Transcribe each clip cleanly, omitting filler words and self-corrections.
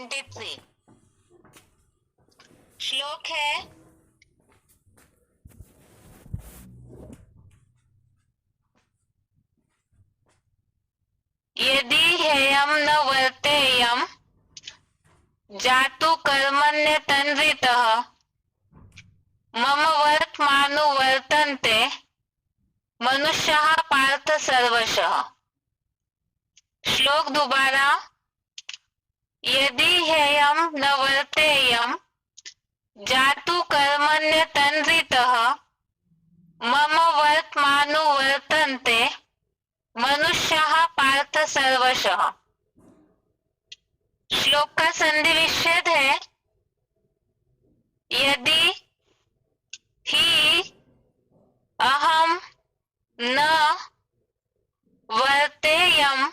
23 श्लोक है। यदि हेयं न वर्तेयं जातु कर्मण्य तन्वितः मम वर्तमानुवर्तन्ते मनुष्यः पार्थ सर्वशः। श्लोक दोबारा। यदि हेयं न वर्तेयं जातु कर्मण्य तन्वितः मम वर्तमानुवर्तन्ते मनुष्यः पार्थ सर्वशः। श्लोक का संधि विच्छेद है। यदि ही अहम न वर्तेयं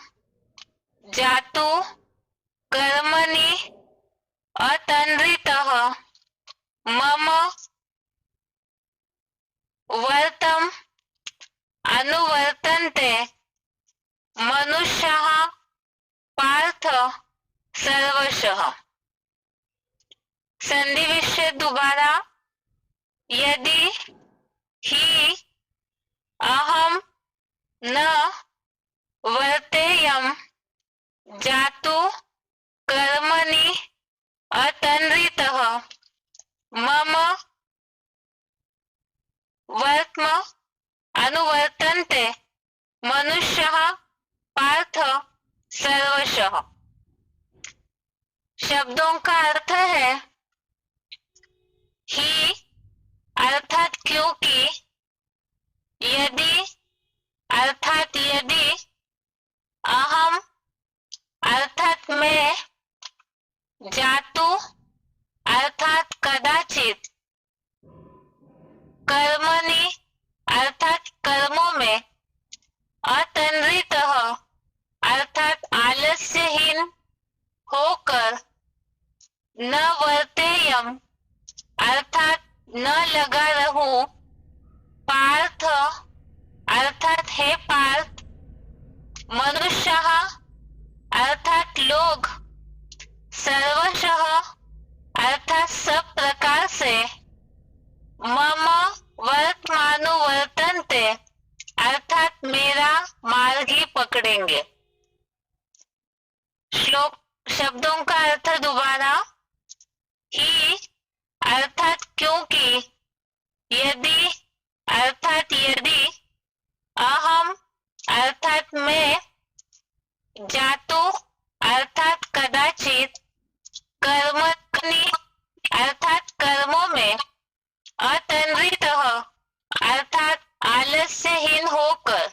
जातु कर्मणि अतन्वितः मम वर्तम अनुवर्तन्ते मनुष्यः पार्थ सर्वशः। संधि विच्छेद दोबारा। यदि ही अहम न वर्तेयं जातु कर्मणि अतन्वितः मम वर्तम अनुवर्तन्ते मनुष्यः पार्थ सर्वशः। शब्दों का अर्थ है ही अर्थात क्योंकि, यदि अर्थात यदि, अहम अर्थात मैं, जातु अर्थात कदाचित, कर्मणि अर्थात कर्मों में, अतन्वितः अर्थात आलस्यहीन होकर, न वर्तेयं अर्थात न लगा रहूं, पार्थ अर्थात हे पार्थ, मनुष्यः अर्थात लोग, सर्वशः अर्थात सब प्रकार से, मम वर्तमानुवर्तन्ते अर्थात मेरा मार्ग ही पकड़ेंगे। श्लोक शब्दों का अर्थ दोबारा। ही अर्थात क्योंकि, यदि अर्थात यदि, अहम अर्थात मैं, जातु अर्थात कदाचित, कर्मणि अर्थात कर्मों में, अतन्वितः अर्थात आलस्यहीन होकर,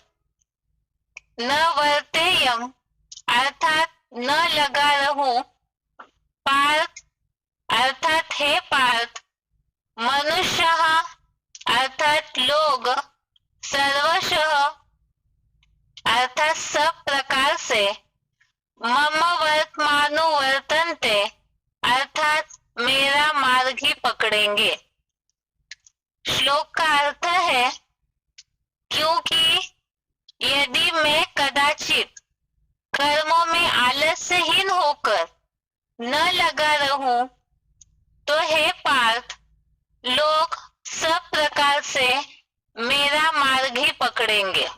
न वर्तेयं अर्थात न लगा रहूं, पार्थ अर्थात हे पार्थ, मनुष्यः अर्थात लोग, सर्वशः अर्थात सब प्रकार से, मम वर्तमानुवर्तन्ते अर्थात मेरा मार्ग ही पकड़ेंगे। श्लोक का अर्थ है क्योंकि, यदि मैं कदाचित कर्मों में आलस्यहीन होकर न लगा रहूं, तो हे पार्थ, लोग सब प्रकार से मेरा मार्ग ही पकड़ेंगे।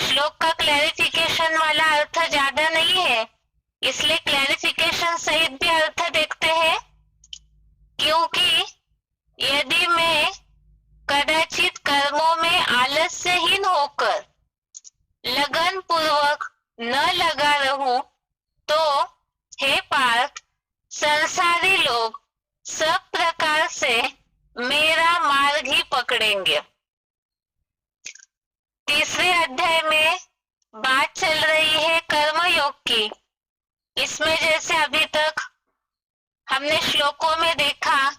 श्लोक का क्लैरिफिकेशन वाला अर्थ ज्यादा नहीं है, इसलिए क्लैरिफिकेशन सहित भी अर्थ देखते हैं। क्योंकि यदि मैं कदाचित कर्मों में आलस्यहीन होकर लगन पूर्वक न लगा रहूं, तो हे पार्थ, संसारी लोग सब प्रकार से मेरा मार्ग ही पकड़ेंगे। तीसरे अध्याय में बात चल रही है कर्मयोग की। इसमें जैसे अभी तक हमने श्लोकों में देखा,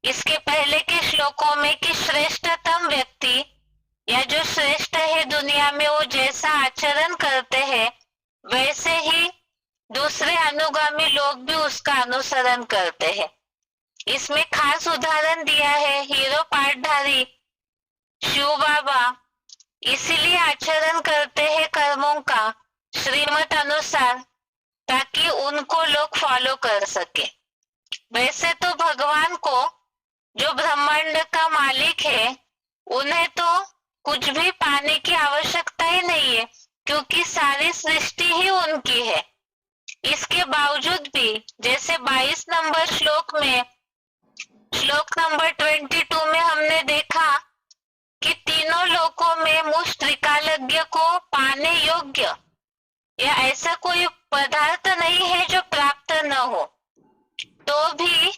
इसके पहले के श्लोकों में कि श्रेष्ठतम व्यक्ति या जो श्रेष्ठ है दुनिया में, वो जैसा आचरण करते हैं वैसे ही दूसरे अनुगामी लोग भी उसका अनुसरण करते हैं। इसमें खास उदाहरण दिया है हीरो पाठधारी शिव बाबा, इसीलिए आचरण करते हैं कर्मों का श्रीमत अनुसार, ताकि उनको लोग फॉलो कर सके। वैसे तो भगवान को, जो ब्रह्मांड का मालिक है, उन्हें तो कुछ भी पाने की आवश्यकता ही नहीं है, क्योंकि सारी सृष्टि ही उनकी है। इसके बावजूद भी जैसे 22 नंबर श्लोक में, श्लोक नंबर 22 में हमने देखा कि तीनों लोकों में मुझ त्रिकालज्ञ को पाने योग्य या ऐसा कोई पदार्थ नहीं है जो प्राप्त न हो, तो भी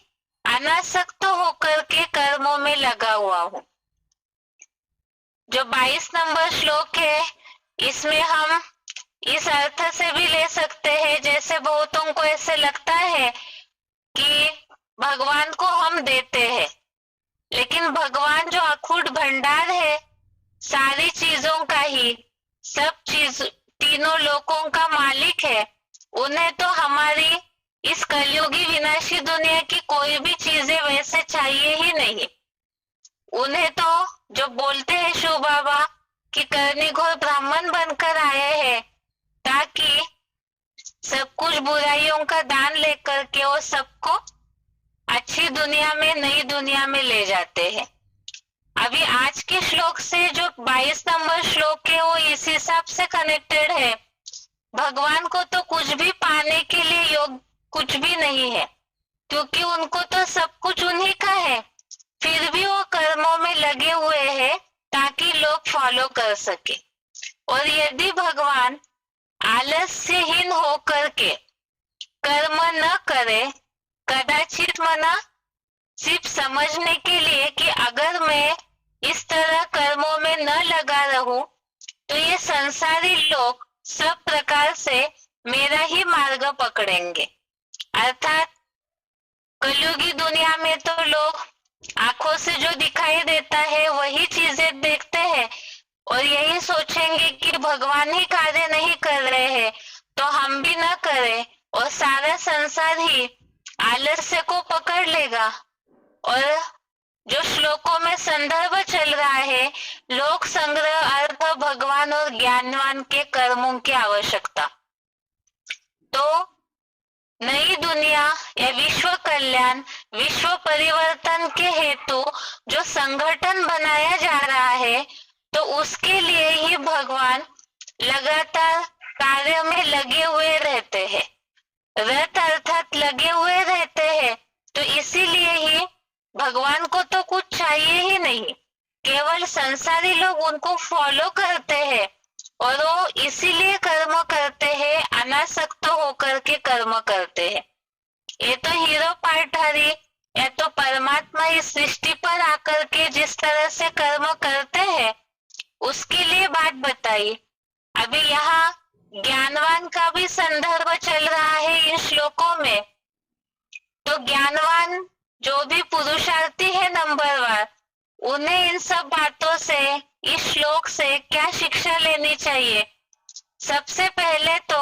अनासक्त होकर के कर्मों में लगा हुआ हूँ। जो 22 नंबर श्लोक है, इसमें हम इस अर्थ से भी ले सकते हैं, जैसे बहुतों को ऐसे लगता है कि भगवान को हम देते हैं, लेकिन भगवान जो अखूट भंडार है सारी चीजों का ही, सब चीज तीनों लोकों का मालिक है, उन्हें तो हमारी इस कलयुगी विनाशी दुनिया की कोई भी चीजें वैसे चाहिए ही नहीं। उन्हें तो जो बोलते हैं शिव बाबा कि करनी घोर ब्राह्मण बनकर आए हैं, ताकि सब कुछ बुराइयों का दान लेकर के वो सबको अच्छी दुनिया में, नई दुनिया में ले जाते हैं। अभी आज के श्लोक से जो 22 नंबर श्लोक है वो इस हिसाब से कनेक्टेड है। भगवान को तो कुछ भी पाने के लिए योग कुछ भी नहीं है, क्योंकि उनको तो सब कुछ उन्हीं का है, फिर भी वो कर्मों में लगे हुए हैं ताकि लोग फॉलो कर सके। और यदि भगवान आलस्यहीन होकर के कर्म न करे, कदाचित मना सिर्फ समझने के लिए कि अगर मैं इस तरह कर्मों में न लगा रहूं तो ये संसारी लोग सब प्रकार से मेरा ही मार्ग पकड़ेंगे। अर्थात कलयुगी दुनिया में तो लोग आंखों से जो दिखाई देता है वही चीजें देखते हैं और यही सोचेंगे कि भगवान ही कार्य नहीं कर रहे हैं तो हम भी न करें, और सारा संसार ही आलस्य को पकड़ लेगा। और जो श्लोकों में संदर्भ चल रहा है, लोक संग्रह, अर्थ, भगवान और ज्ञानवान के कर्मों की आवश्यकता, तो नई दुनिया या विश्व कल्याण, विश्व परिवर्तन के हेतु जो संगठन बनाया जा रहा है, तो उसके लिए ही भगवान लगातार कार्य में लगे हुए रहते हैं। रत अर्थात लगे हुए रहते हैं, तो इसीलिए ही भगवान को तो कुछ चाहिए ही नहीं, केवल संसारी लोग उनको फॉलो करते हैं और वो इसीलिए कर्म करते हैं, अनासक्त होकर के कर्म करते हैं। ये तो हीरो पार्टनरी या तो परमात्मा इस सृष्टि पर आकर के जिस तरह से कर्म करते हैं उसके लिए बात बताई। अभी यहाँ ज्ञानवान का भी संदर्भ चल रहा है इन श्लोकों में, तो ज्ञानवान जो भी पुरुषार्थी है नंबरवार, उन्हें इन सब बातों से, इस श्लोक से क्या शिक्षा लेनी चाहिए। सबसे पहले तो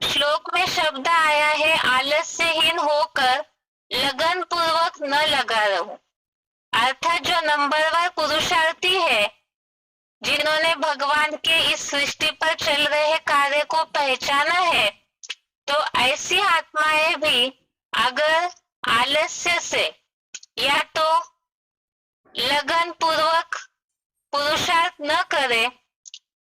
श्लोक में शब्द आया है आलस्यहीन होकर लगन पूर्वक न लगा रहूं, अर्थात जो नंबरवार पुरुषार्थी है, जिन्होंने भगवान के इस सृष्टि पर चल रहे कार्य को पहचाना है, तो ऐसी आत्माएं भी अगर आलस्य से या तो लगन पूर्वक पुरुषार्थ न करे,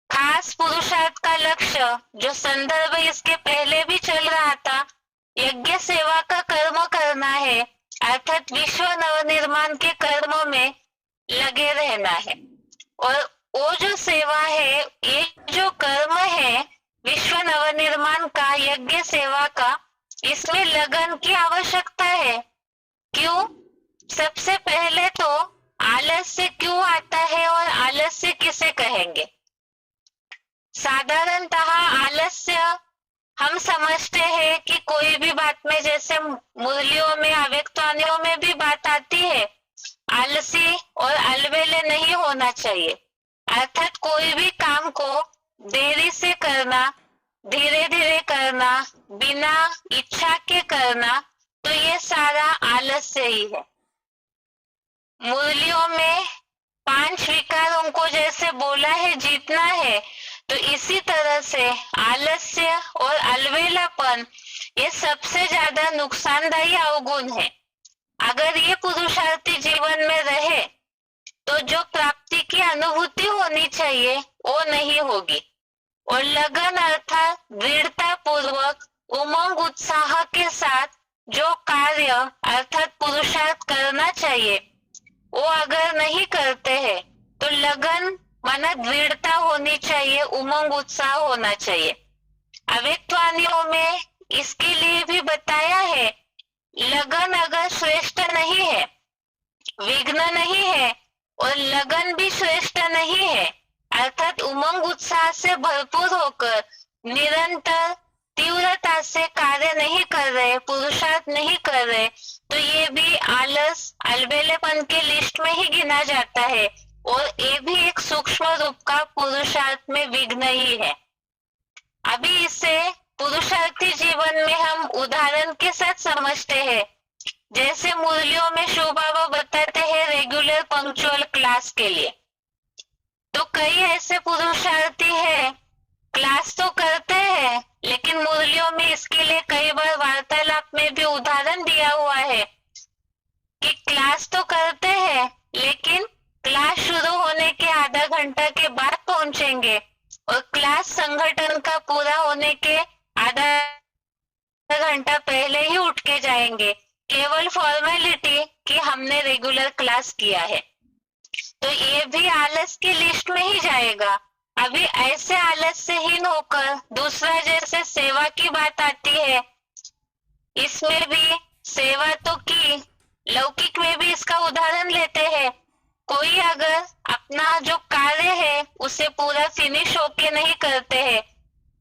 खास पुरुषार्थ का लक्ष्य जो संदर्भ इसके पहले भी चल रहा था, यज्ञ सेवा का कर्म करना है, अर्थात विश्व नवनिर्माण के कर्मों में लगे रहना है। और वो जो सेवा है, ये जो कर्म है विश्व नवनिर्माण का, यज्ञ सेवा का, इसमें लगन की आवश्यकता है। क्यों? सबसे पहले तो आलस्य क्यों आता है और आलस्य किसे कहेंगे। साधारणतः आलस्य हम समझते हैं कि कोई भी बात में, जैसे मुरलियों में, अव्यक्तवाणियों में भी बात आती है, आलसी और अलबेले नहीं होना चाहिए, अर्थात कोई भी काम को देरी से करना, धीरे धीरे करना, बिना इच्छा के करना, तो ये सारा आलस्य ही है। मुरलियों में 5 विकारों को जैसे बोला है जीतना है, तो इसी तरह से आलस्य और अलबेलापन ये सबसे ज्यादा नुकसानदायी अवगुण है। अगर ये पुरुषार्थी जीवन में रहे तो जो प्राप्ति की अनुभूति होनी चाहिए वो नहीं होगी, और लगन अर्थात दृढ़ता पूर्वक उमंग उत्साह के साथ जो कार्य अर्थात पुरुषार्थ करना चाहिए वो अगर नहीं करते हैं तो लगन माना दृढ़ता होनी चाहिए, उमंग उत्साह होना चाहिए। अव्यक्त वाणियों में इसके लिए भी बताया है, लगन अगर श्रेष्ठ नहीं है, विघ्न नहीं है और लगन भी श्रेष्ठ नहीं है अर्थात उमंग उत्साह से भरपूर होकर निरंतर तीव्रता से कार्य नहीं कर रहे, पुरुषार्थ नहीं कर रहे, तो ये भी आलस अलबेलेपन के लिस्ट में ही गिना जाता है, और ये भी एक सूक्ष्म रूप का पुरुषार्थ में विघ्न ही है। अभी इसे पुरुषार्थी जीवन में हम उदाहरण के साथ समझते हैं। जैसे मुरलियों में शिव बाबा बताते हैं रेगुलर पंक्चुअल क्लास के लिए, तो कई ऐसे पुरुषार्थी है क्लास तो करते हैं लेकिन मुरलियों में इसके लिए कई बार वार्तालाप में भी उदाहरण दिया हुआ है कि क्लास तो करते हैं लेकिन क्लास शुरू होने के आधा घंटा के बाद पहुंचेंगे और क्लास संगठन का पूरा होने के आधा घंटा पहले ही उठ के जाएंगे, केवल फॉर्मेलिटी कि हमने रेगुलर क्लास किया है। तो ये भी आलस की लिस्ट में ही जाएगा। अभी ऐसे आलस से हीन होकर दूसरा जैसे सेवा की बात आती है, इसमें भी सेवा तो की, लौकिक में भी इसका उदाहरण लेते हैं। कोई अगर अपना जो कार्य है उसे पूरा फिनिश होके नहीं करते हैं,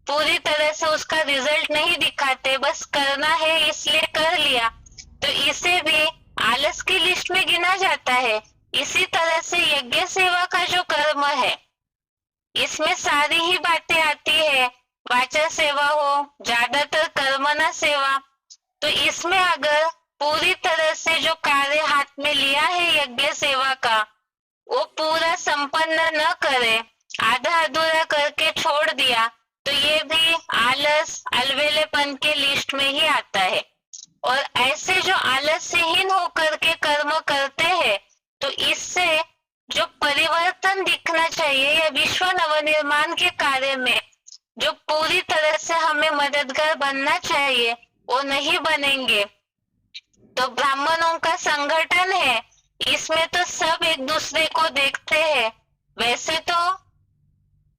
पूरी तरह से उसका रिजल्ट नहीं दिखाते, बस करना है इसलिए कर लिया, तो इसे भी आलस की लिस्ट में गिना जाता है। इसी तरह से यज्ञ सेवा का जो कर्म है इसमें सारी ही बातें आती है, वाचा सेवा हो, ज्यादातर कर्मणा सेवा, तो इसमें अगर पूरी तरह से जो कार्य हाथ में लिया है यज्ञ सेवा का वो पूरा संपन्न न करे, आधा अधूरा करके छोड़ दिया, तो ये भी आलस अलबेलेपन के लिस्ट में ही आता है। और ऐसे जो आलस से हीन होकर के कर्म करते हैं तो इससे जो परिवर्तन दिखना चाहिए या विश्व नवनिर्माण के कार्य में जो पूरी तरह से हमें मददगार बनना चाहिए वो नहीं बनेंगे। तो ब्राह्मणों का संगठन है, इसमें तो सब एक दूसरे को देखते हैं। वैसे तो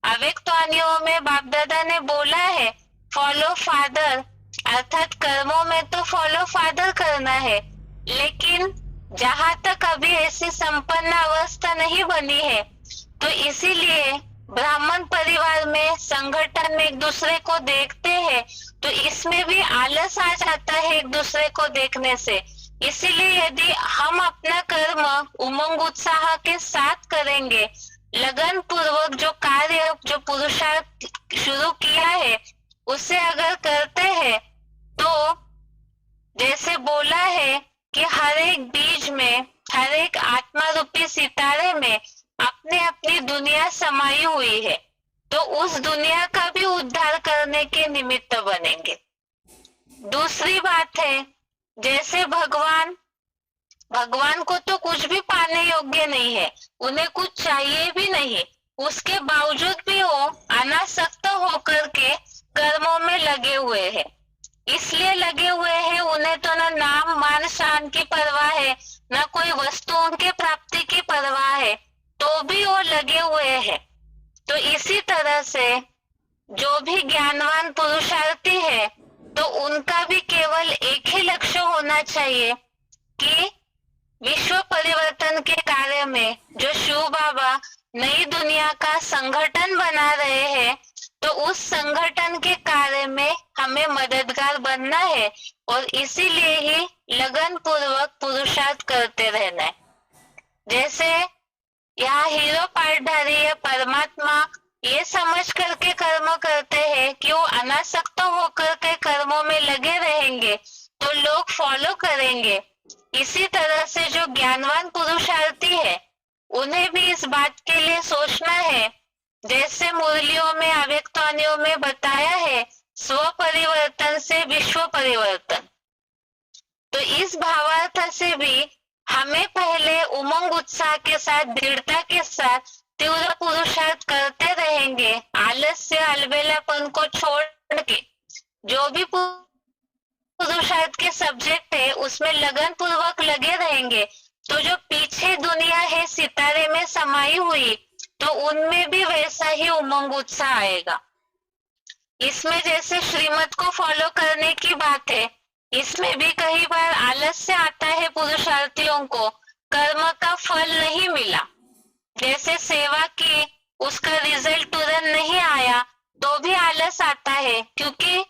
अव्यक्त वाणियों में बाप दादा ने बोला है फॉलो फादर, अर्थात कर्मों में तो फॉलो फादर करना है, लेकिन जहां तक अभी ऐसी संपन्न अवस्था नहीं बनी है तो इसीलिए ब्राह्मण परिवार में संगठन में एक दूसरे को देखते हैं, तो इसमें भी आलस आ जाता है एक दूसरे को देखने से। इसीलिए यदि हम अपना कर्म उमंग उत्साह के साथ करेंगे, लगन पूर्वक जो कार्य जो पुरुषार्थ शुरू किया है उसे अगर करते हैं तो जैसे बोला है कि हर एक बीज में, हर एक आत्मा रूपी सितारे में अपने अपनी दुनिया समाई हुई है, तो उस दुनिया का भी उद्धार करने के निमित्त बनेंगे। दूसरी बात है, जैसे भगवान को तो कुछ भी पाने योग्य नहीं है, उन्हें कुछ चाहिए भी नहीं, उसके बावजूद भी वो अनासक्त होकर के कर्मों में लगे हुए हैं। इसलिए लगे हुए हैं, उन्हें तो न नाम मान शान की परवाह है, न कोई वस्तुओं के प्राप्ति की परवाह है, तो भी वो लगे हुए हैं। तो इसी तरह से जो भी ज्ञानवान पुरुषार्थी है तो उनका भी केवल एक ही लक्ष्य होना चाहिए कि विश्व परिवर्तन के कार्य में जो शिव बाबा नई दुनिया का संगठन बना रहे हैं तो उस संगठन के कार्य में हमें मददगार बनना है, और इसीलिए ही लगन पूर्वक पुरुषार्थ करते रहना है। जैसे यहाँ हीरो पाठधारी या परमात्मा ये समझ करके कर्म करते हैं कि वो अनासक्त होकर के कर्मों में लगे रहेंगे तो लोग फॉलो करेंगे। इसी तरह से जो ज्ञानवान पुरुषार्थी है उन्हें भी इस बात के लिए सोचना है, जैसे मुरलियों में अव्यक्त वाणियों में बताया है, स्व परिवर्तन से विश्व परिवर्तन। तो इस भावार्थ से भी हमें पहले उमंग उत्साह के साथ, दृढ़ता के साथ तीव्र पुरुषार्थ करते रहेंगे, आलस्य अलबेलापन को छोड़ के जो भी पुरुषार्थ के सब्जेक्ट है उसमें लगन पूर्वक लगे रहेंगे, तो जो पीछे दुनिया है सितारे में समाई हुई, तो उनमें भी वैसा ही उमंग उत्साह आएगा। इसमें जैसे श्रीमत को फॉलो करने की बात है, इसमें भी कई बार आलस्य आता है पुरुषार्थियों को, कर्म का फल नहीं मिला, जैसे सेवा की उसका रिजल्ट तुरंत नहीं आया तो भी आलस आता है, क्योंकि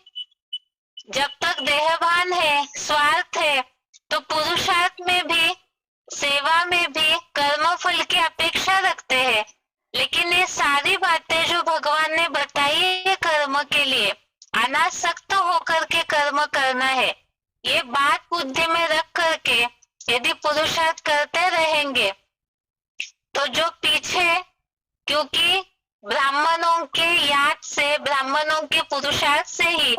जब तक देहभान है, स्वार्थ है, तो पुरुषार्थ में भी, सेवा में भी कर्म फल की अपेक्षा रखते हैं। लेकिन ये सारी बातें जो भगवान ने बताई है कर्म के लिए, अनासक्त होकर के कर्म करना है, ये बात बुद्धि में रख करके यदि पुरुषार्थ करते रहेंगे तो जो पीछे, क्योंकि ब्राह्मणों के याद से, ब्राह्मणों के पुरुषार्थ से ही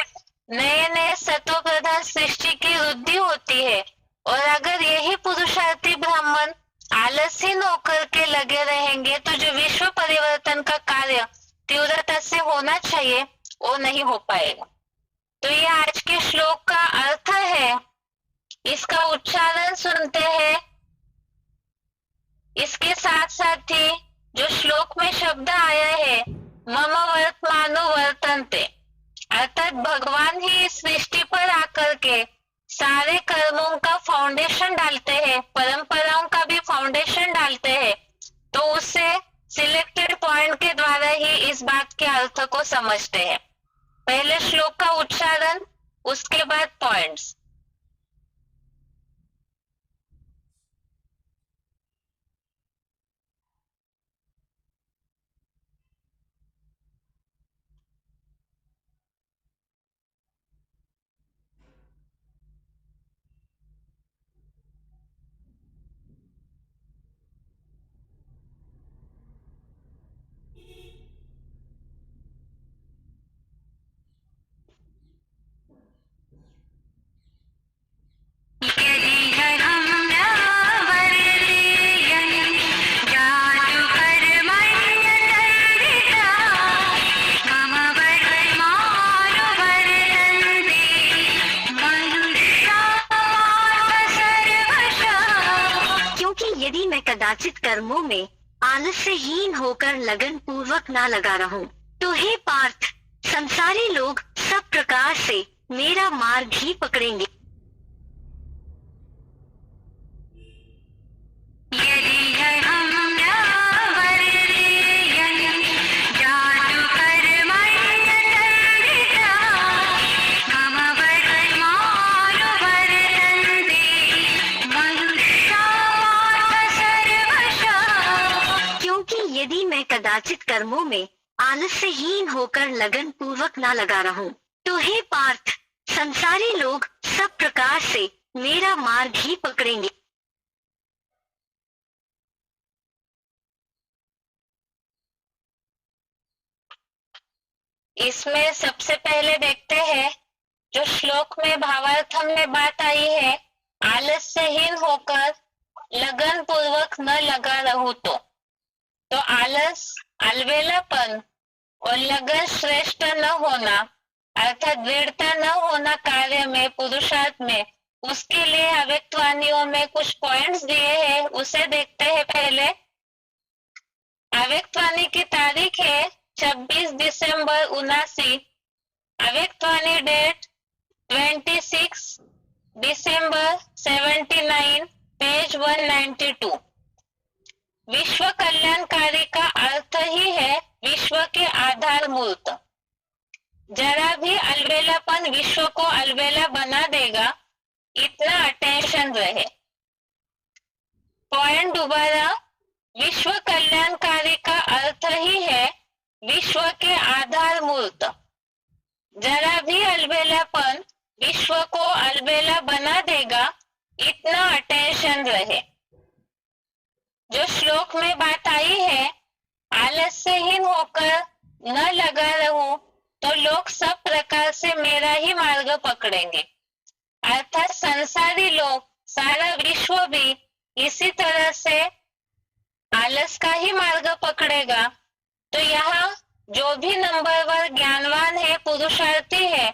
नए नए सत्व प्रधान सृष्टि की वृद्धि होती है, और अगर यही पुरुषार्थी ब्राह्मण आलसीन होकर के लगे रहेंगे तो जो विश्व परिवर्तन का कार्य तीव्रता से होना चाहिए वो नहीं हो पाएगा। तो ये आज के श्लोक का अर्थ है। इसका उच्चारण सुनते हैं। इसके साथ साथ ही जो श्लोक में शब्द आया है मम वर्तमानो वर्तन्ते, अर्थात भगवान ही इस सृष्टि पर आकर के सारे कर्मों का फाउंडेशन डालते हैं, परंपराओं का भी फाउंडेशन डालते हैं, तो उससे सिलेक्टेड पॉइंट के द्वारा ही इस बात के अर्थ को समझते हैं। पहले श्लोक का उच्चारण, उसके बाद पॉइंट्स। यदि मैं कदाचित कर्मों में आलस्यहीन होकर लगन पूर्वक न लगा रहूं, तो हे पार्थ, संसारी लोग सब प्रकार से मेरा मार्ग ही पकड़ेंगे। यदि मैं कदाचित कर्मों में आलस्यहीन होकर लगन पूर्वक न लगा रहूं, तो हे पार्थ, संसारी लोग सब प्रकार से मेरा मार्ग ही पकड़ेंगे। इसमें सबसे पहले देखते हैं जो श्लोक में भावार्थ में बात आई है, आलस्यहीन होकर लगन पूर्वक न लगा रहूं, तो आलस, अलबेलापन और लगन श्रेष्ठ न होना, अर्थात दृढ़ता न होना कार्य में, पुरुषार्थ में, उसके लिए अव्यक्तवाणियों में कुछ पॉइंट्स दिए हैं, उसे देखते हैं। पहले अव्यक्तवाणी की तारीख है 26 दिसंबर 79, अव्यक्तवाणी डेट 26 दिसंबर 79, पेज 192। विश्व कल्याणकारी का अर्थ ही है विश्व के आधार मूर्त। जरा भी अलबेलापन विश्व को अलबेला बना देगा, इतना अटेंशन रहे। पॉइंट दोबारा, विश्व कल्याणकारी का अर्थ ही है विश्व के आधार मूर्त। जरा भी अलबेलापन विश्व को अलबेला बना देगा, इतना अटेंशन रहे। जो श्लोक में बात आई है, आलस्यहीन होकर न लगा रहूं, तो लोग सब प्रकार से मेरा ही मार्ग पकड़ेंगे। अर्थात संसारी लोग, सारा विश्व भी इसी तरह से आलस का ही मार्ग पकड़ेगा। तो यहाँ जो भी नंबरवर ज्ञानवान है, पुरुषार्थी है,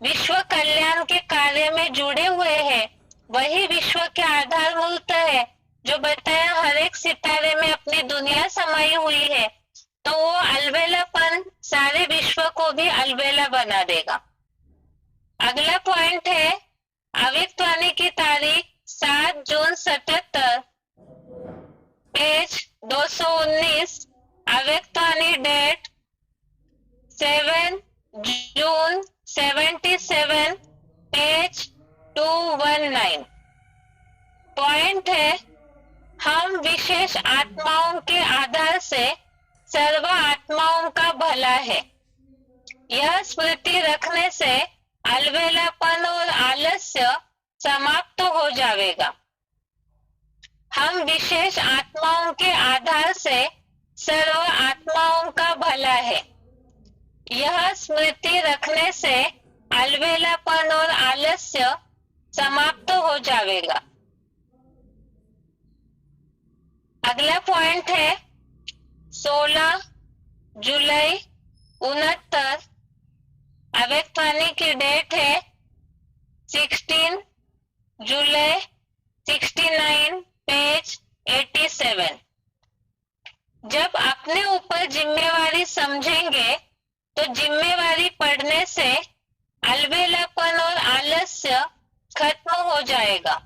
विश्व कल्याण के कार्य में जुड़े हुए हैं, वही विश्व के आधारभूत है। जो बताया हर एक सितारे में अपनी दुनिया समाई हुई है, तो वो अलबेलापन सारे विश्व को भी अलबेला बना देगा। अगला पॉइंट है अव्यक्तवाणी की तारीख 7 जून 77, पेज 219। अव्यक्तवाणी डेट 7 जून 77, पेज 219। पॉइंट है हम विशेष आत्माओं के आधार से सर्व आत्माओं का भला है। यह स्मृति रखने से अलबेलापन और आलस्य समाप्त हो जाएगा। हम विशेष आत्माओं के आधार से सर्व आत्माओं का भला है। यह स्मृति रखने से अलबेलापन और आलस्य समाप्त हो जाएगा। अगला पॉइंट है 16 जुलाई 69, अव्यक्तवाणी की डेट है 16 जुलाई 69, पेज 87। जब अपने ऊपर जिम्मेवारी समझेंगे तो जिम्मेवारी पड़ने से अलबेलापन और आलस्य खत्म हो जाएगा।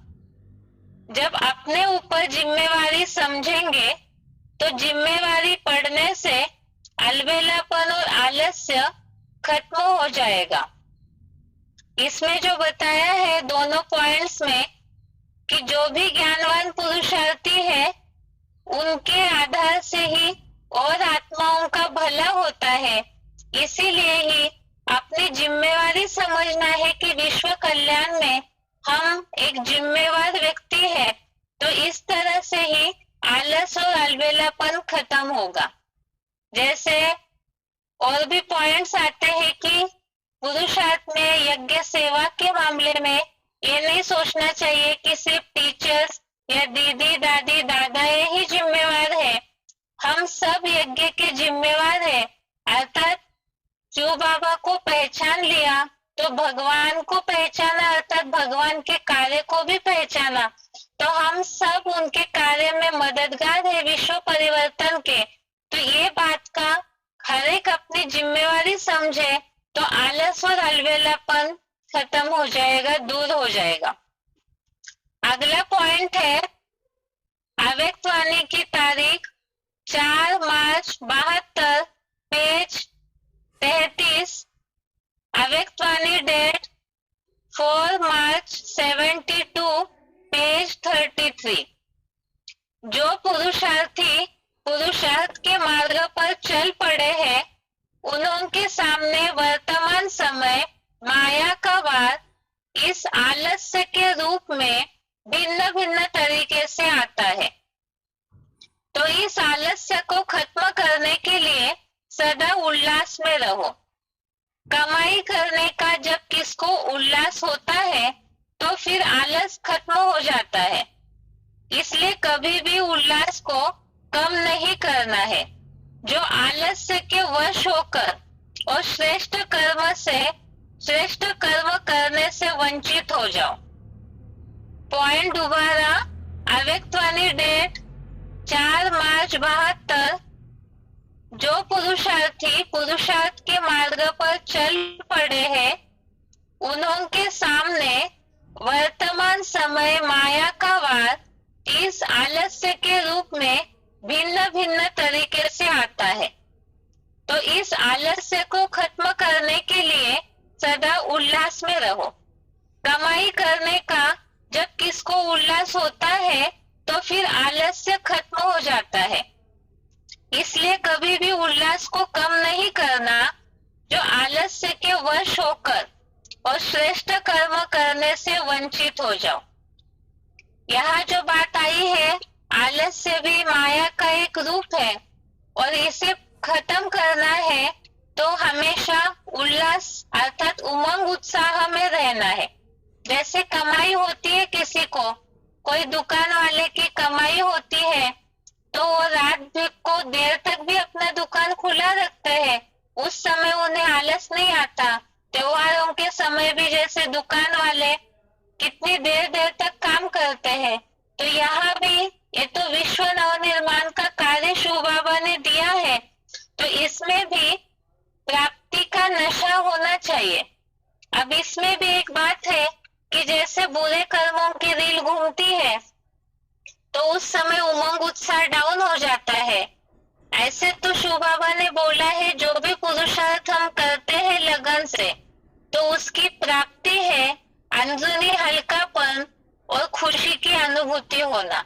जब अपने ऊपर जिम्मेवारी समझेंगे तो जिम्मेवारी पड़ने से अलबेलापन और आलस्य खत्म हो जाएगा। इसमें जो बताया है दोनों पॉइंट्स में कि जो भी ज्ञानवान पुरुषार्थी है उनके आधार से ही और आत्माओं का भला होता है। इसीलिए ही अपनी जिम्मेवारी समझना है कि विश्व कल्याण में हम एक जिम्मेवार व्यक्ति है, तो इस तरह से ही आलस और अलबेलापन खत्म होगा। जैसे और भी पॉइंट्स आते हैं कि पुरुषार्थ में यज्ञ सेवा के मामले में ये नहीं सोचना चाहिए कि सिर्फ टीचर्स या दीदी दादी दादाएं ही जिम्मेवार है। हम सब यज्ञ के जिम्मेवार है। अर्थात शिव बाबा को पहचान लिया तो भगवान को पहचाना, अर्थात भगवान के कार्य को भी पहचाना, तो हम सब उनके कार्य में मददगार है विश्व परिवर्तन के। तो ये बात का हर एक अपनी जिम्मेवारी समझे तो आलस और अलबेलापन खत्म हो जाएगा, दूर हो जाएगा। अगला पॉइंट है अव्यक्तवाणी की तारीख 4 मार्च 72, पेज 33, अव्यक्तवाणी डेट 4 मार्च 72, पेज 33। जो पुरुषार्थी पुरुषार्थ के मार्ग पर चल पड़े हैं, उनके सामने वर्तमान समय माया का वार इस आलस्य के रूप में भिन्न भिन्न तरीके से आता है। तो इस आलस्य को खत्म करने के लिए सदा उल्लास में रहो। कमाई करने का जब किसको उल्लास होता है तो फिर आलस खत्म हो जाता है। इसलिए कभी भी उल्लास को कम नहीं करना है। जो आलस्य के वश होकर और श्रेष्ठ कर्म करने से वंचित हो जाओ। पॉइंट दोबारा, अव्यक्तवाणी डेट 4 मार्च 72। जो पुरुषार्थी पुरुषार्थ के मार्ग पर चल पड़े हैं, उनके सामने वर्तमान समय माया का वार इस आलस्य के रूप में भिन्न भिन्न तरीके से आता है। तो इस आलस्य को खत्म करने के लिए सदा उल्लास में रहो। कमाई करने का जब किसको उल्लास होता है तो फिर आलस्य खत्म हो जाता है। इसलिए कभी भी उल्लास को कम नहीं करना। जो आलस्य के वश होकर और श्रेष्ठ कर्म करने से वंचित हो जाओ। यहाँ जो बात आई है, आलस्य भी माया का एक रूप है और इसे खत्म करना है तो हमेशा उल्लास अर्थात उमंग उत्साह में रहना है। जैसे कमाई होती है किसी को, कोई दुकान वाले की कमाई होती है तो वो रात भी को देर तक भी अपना दुकान खुला रखते हैं, उस समय उन्हें आलस नहीं आता। त्योहारों के समय भी जैसे दुकान वाले कितनी देर देर तक काम करते हैं, तो यहाँ भी ये तो विश्व नवनिर्माण का कार्य शिव बाबा ने दिया है, तो इसमें भी प्राप्ति का नशा होना चाहिए। अब इसमें भी एक बात है कि जैसे बुरे कर्मों की रील घूमती है तो उस समय उमंग उत्साह डाउन हो जाता है। ऐसे तो शिव बाबा ने बोला है जो भी पुरुषार्थ हम करते हैं लगन से तो उसकी प्राप्ति है अंदरूनी हल्कापन और खुशी की अनुभूति होना।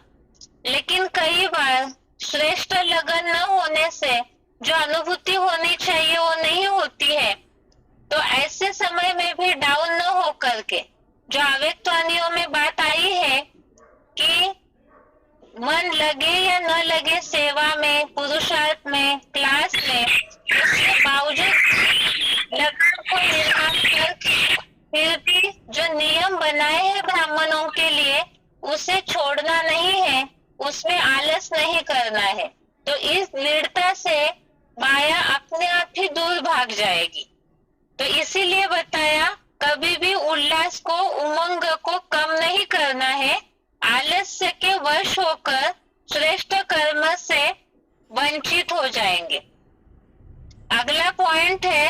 लेकिन कई बार श्रेष्ठ लगन न होने से जो अनुभूति होनी चाहिए वो नहीं होती है, तो ऐसे समय में भी डाउन न हो करके जो अव्यक्तवाणियों में बात आई है कि मन लगे या न लगे सेवा में, पुरुषार्थ में, क्लास में, उसके बावजूद लगन को निर्माण कर फिर भी जो नियम बनाए हैं ब्राह्मणों के लिए उसे छोड़ना नहीं है, उसमें आलस नहीं करना है। तो इस दृढ़ता से माया अपने आप ही दूर भाग जाएगी। तो इसीलिए बताया कभी भी उल्लास को, उमंग को कम नहीं करना है, आलस्य के वश होकर श्रेष्ठ कर्म से वंचित हो जाएंगे। अगला पॉइंट है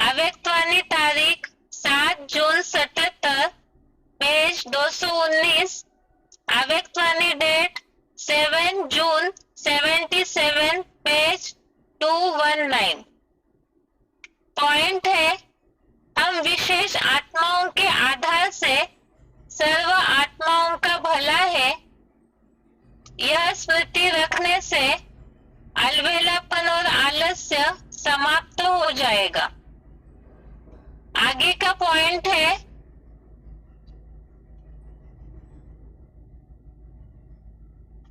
अव्यक्तवाणी तारीख 7 जून 77 पेज 219, अव्यक्तवाणी डेट 7 जून 77 पेज 219। पॉइंट है हम विशेष आत्माओं के आधार से सर्व आत्माओं का भला है, यह स्मृति रखने से अलबेलापन और आलस्य समाप्त हो जाएगा। आगे का पॉइंट है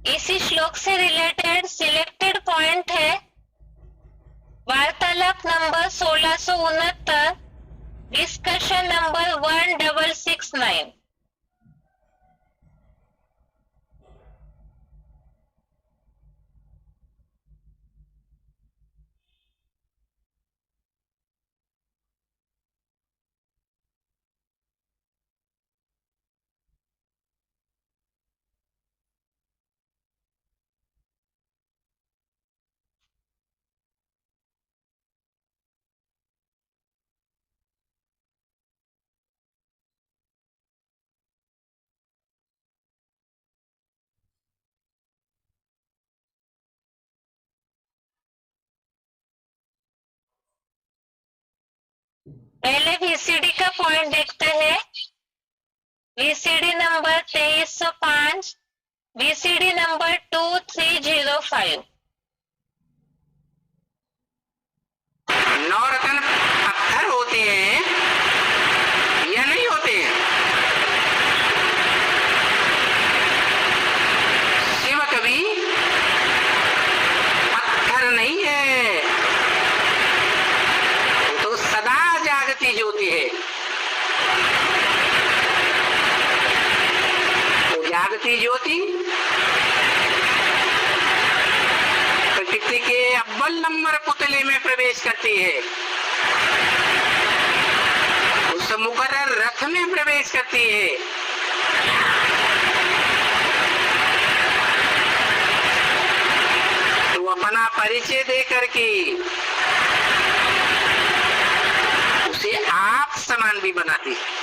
इसी श्लोक से रिलेटेड सिलेक्टेड पॉइंट है वार्तालाप नंबर 1669, डिस्कशन नंबर 1669। पहले वीसीडी का पॉइंट देखते हैं। VCD number 2305, VCD number 2305। नवरत्न पत्थर होते हैं या नहीं होते हैं? शिव कभी पत्थर नहीं है, तो सदा जागती ज्योति है। तो जागती ज्योति प्रकृति के अव्वल नंबर पुतले में प्रवेश करती है, उस मुकर्रर रथ में प्रवेश करती है। तो अपना परिचय दे करके उसे आप समान भी बनाती है।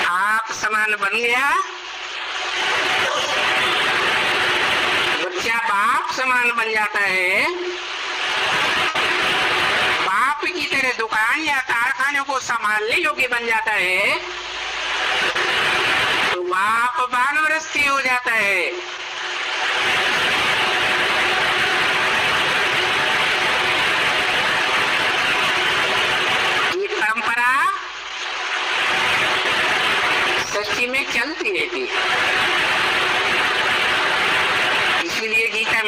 आप समान बन गया, बच्चा बाप समान बन जाता है। बाप की तरह दुकान या कारखानों को संभालने योग्य बन जाता है, तो बाप वानप्रस्थी हो जाता है। ये परंपरा सृष्टि में चलती रहती है। इसलिए गीता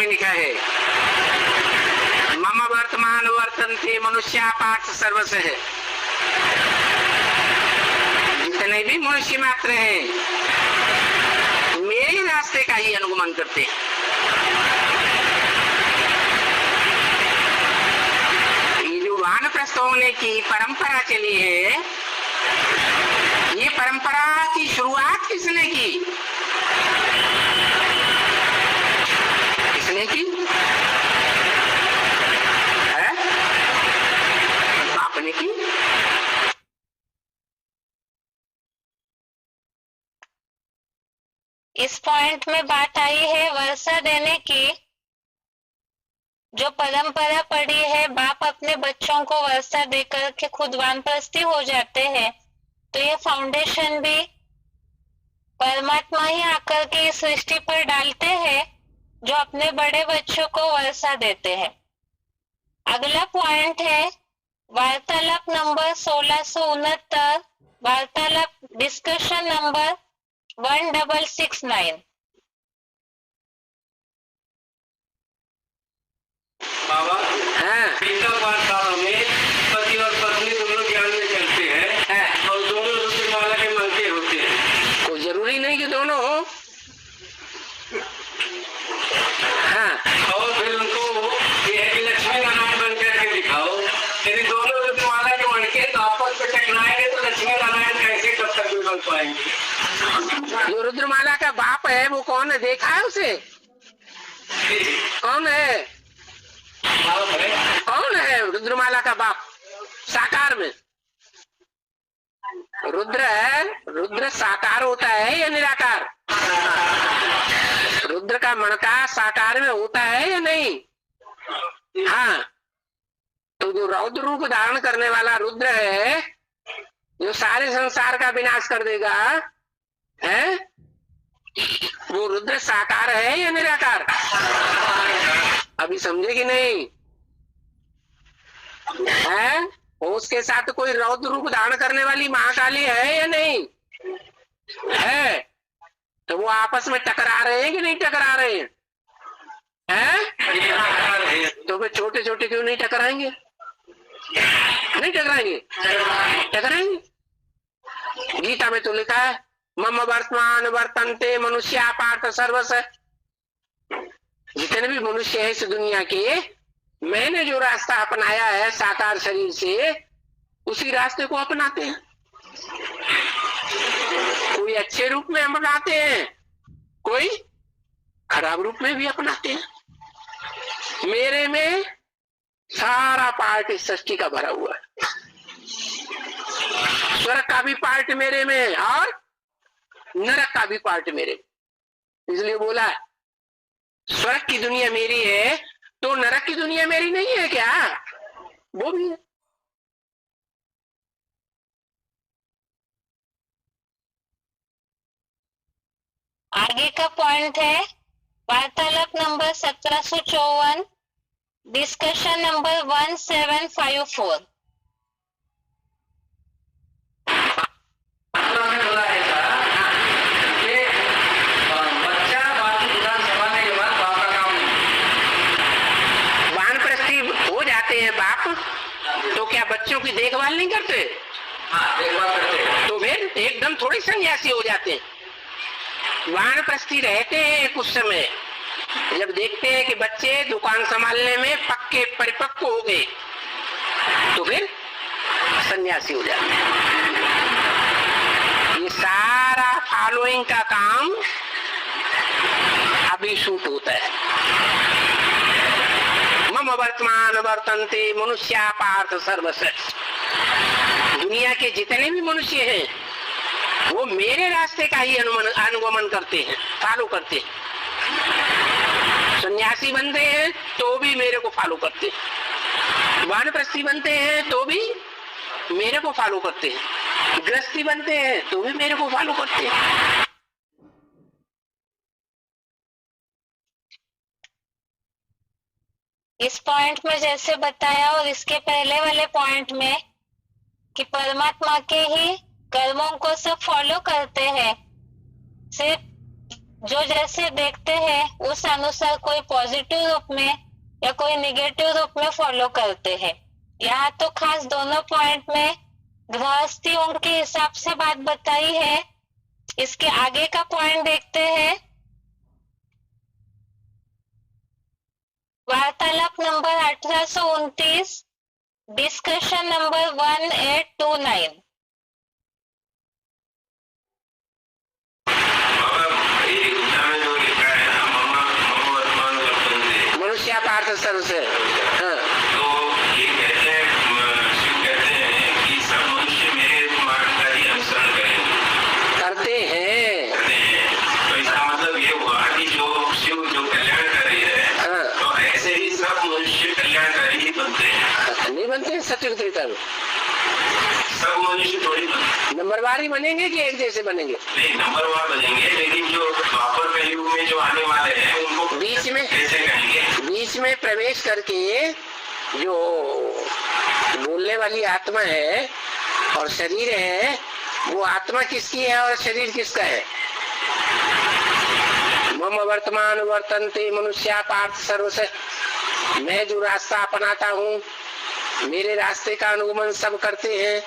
मनुष्य पार्थ सर्वस है। जितने भी मनुष्य मात्र हैं मेरे रास्ते का ही अनुगमन करते हैं। ये जो वानप्रस्थ होने की परंपरा चली है, ये परंपरा की शुरुआत किसने की? किसने की? है? बाप ने की। इस पॉइंट में बात आई है वर्षा देने की। जो परंपरा पड़ी है, बाप अपने बच्चों को वर्षा देकर के खुद वानप्रस्थी हो जाते हैं, तो ये फाउंडेशन भी परमात्मा ही आकर के इस सृष्टि पर डालते हैं, जो अपने बड़े बच्चों को वर्षा देते हैं। अगला पॉइंट है वार्तालाप नंबर 1669, वार्तालाप डिस्कशन नंबर 1669। बाबा हाँ, पिता पाठशाला में पति और पत्नी दोनों ज्ञान में चलते हैं और दोनों रुद्रमाला के मंत्र होते हैं। कोई जरूरी नहीं कि दोनों हो। हाँ, और फिर उनको ये है कि लक्ष्मी नारायण बन करके दिखाओ। यदि दोनों रुद्रमाला के मणके तो आपस में टकराएंगे तो लक्ष्मी नारायण कैसे कब तक भी बन पाएंगे? जो रुद्रमाला का बाप है वो कौन है? देखा है उसे? कौन है? बाप है। कौन है रुद्रमाला का बाप साकार में? रुद्र है। रुद्र साकार होता है या निराकार? रुद्र का मणका साकार में होता है या नहीं? हाँ, तो जो रौद्र रूप धारण करने वाला रुद्र है, जो सारे संसार का विनाश कर देगा, है वो रुद्र साकार है या निराकार? अभी समझे कि नहीं? है उसके साथ कोई रौद्र रूप धारण करने वाली महाकाली है या नहीं है? तो वो आपस में टकरा रहे हैं कि नहीं टकरा रहे हैं? हैं? तो फिर छोटे छोटे क्यों नहीं टकराएंगे? नहीं टकराएंगे? टकराएंगे। गीता में तो लिखा है मम वर्तमान वर्तन्ते मनुष्य पार्थ सर्वस। जितने भी मनुष्य है इस दुनिया के, मैंने जो रास्ता अपनाया है साकार शरीर से, उसी रास्ते को अपनाते हैं। कोई अच्छे रूप में अपनाते हैं, कोई खराब रूप में भी अपनाते हैं। मेरे में सारा पार्ट इस सृष्टि का भरा हुआ है। स्वर्ग का भी पार्ट मेरे में और नरक का भी पार्ट मेरे में। इसलिए बोला स्वर्ग की दुनिया मेरी है तो नरक की दुनिया मेरी नहीं है क्या? वो भी है। आगे का पॉइंट है वार्तालाप नंबर 1754, डिस्कशन नंबर 1754। बोला ऐसा कि बच्चा बात विधान संभालने के बाद बाप का काम नहीं। वानप्रस्थी हो जाते हैं बाप, तो क्या बच्चों की देखभाल नहीं करते? हाँ, देखभाल करते हैं। तो फिर एकदम थोड़ी सन्यासी हो जाते हैं। वानप्रस्थी रहते हैं कुछ समय, जब देखते हैं कि बच्चे दुकान संभालने में पक्के परिपक्व हो गए, तो फिर सन्यासी हो जाते हैं। ये सारा फॉलोइंग का काम अभी शूट होता है। मम वर्तमान वर्तन्ते मनुष्य पार्थ सर्वस। दुनिया के जितने भी मनुष्य हैं वो मेरे रास्ते का ही अनुगमन करते हैं, फॉलो करते हैं। सन्यासी बनते हैं तो भी मेरे को फॉलो करते हैं। वानप्रस्थी बनते हैं तो भी मेरे को फॉलो करते हैं। गृहस्थी बनते हैं तो भी मेरे को फॉलो करते हैं। इस पॉइंट में जैसे बताया और इसके पहले वाले पॉइंट में कि परमात्मा के ही कर्मों को सब फॉलो करते हैं, सिर्फ जो जैसे देखते हैं उस अनुसार कोई पॉजिटिव रूप में या कोई निगेटिव रूप में फॉलो करते हैं। यहाँ तो खास दोनों पॉइंट में गृहस्थी उनके हिसाब से बात बताई है। इसके आगे का पॉइंट देखते हैं। वार्तालाप नंबर 1829, डिस्कशन नंबर 1829। मनुष्य पार्थ सर्व से हाँ। तो ये कहते हैं, शिव कहते हैं कि सब मनुष्य मेरे मार्ग का ही अनुसरण करते हैं। तो इसका मतलब ये हुआ कि जो शिव जो कल्याणकारी है, हाँ। तो ऐसे ही सब मनुष्य कल्याणकारी ही बनते हैं। नहीं बनते सत्युग त्रेता में सब मनुष्य थोड़ी बनते, नंबरवार ही बनेंगे कि एक जैसे बनेंगे? नहीं नंबरवार बनेंगे, लेकिन जो द्वापर कलयुग में जो आने वाले हैं उनको बीच में कैसे कहेंगे? बीच में प्रवेश करके जो बोलने वाली आत्मा है और शरीर है, वो आत्मा किसकी है और शरीर किसका है? मम वर्तमान वर्तन्ते मनुष्या पार्थ सर्वसे। मैं जो रास्ता अपनाता हूँ, मेरे रास्ते का अनुगमन सब करते हैं,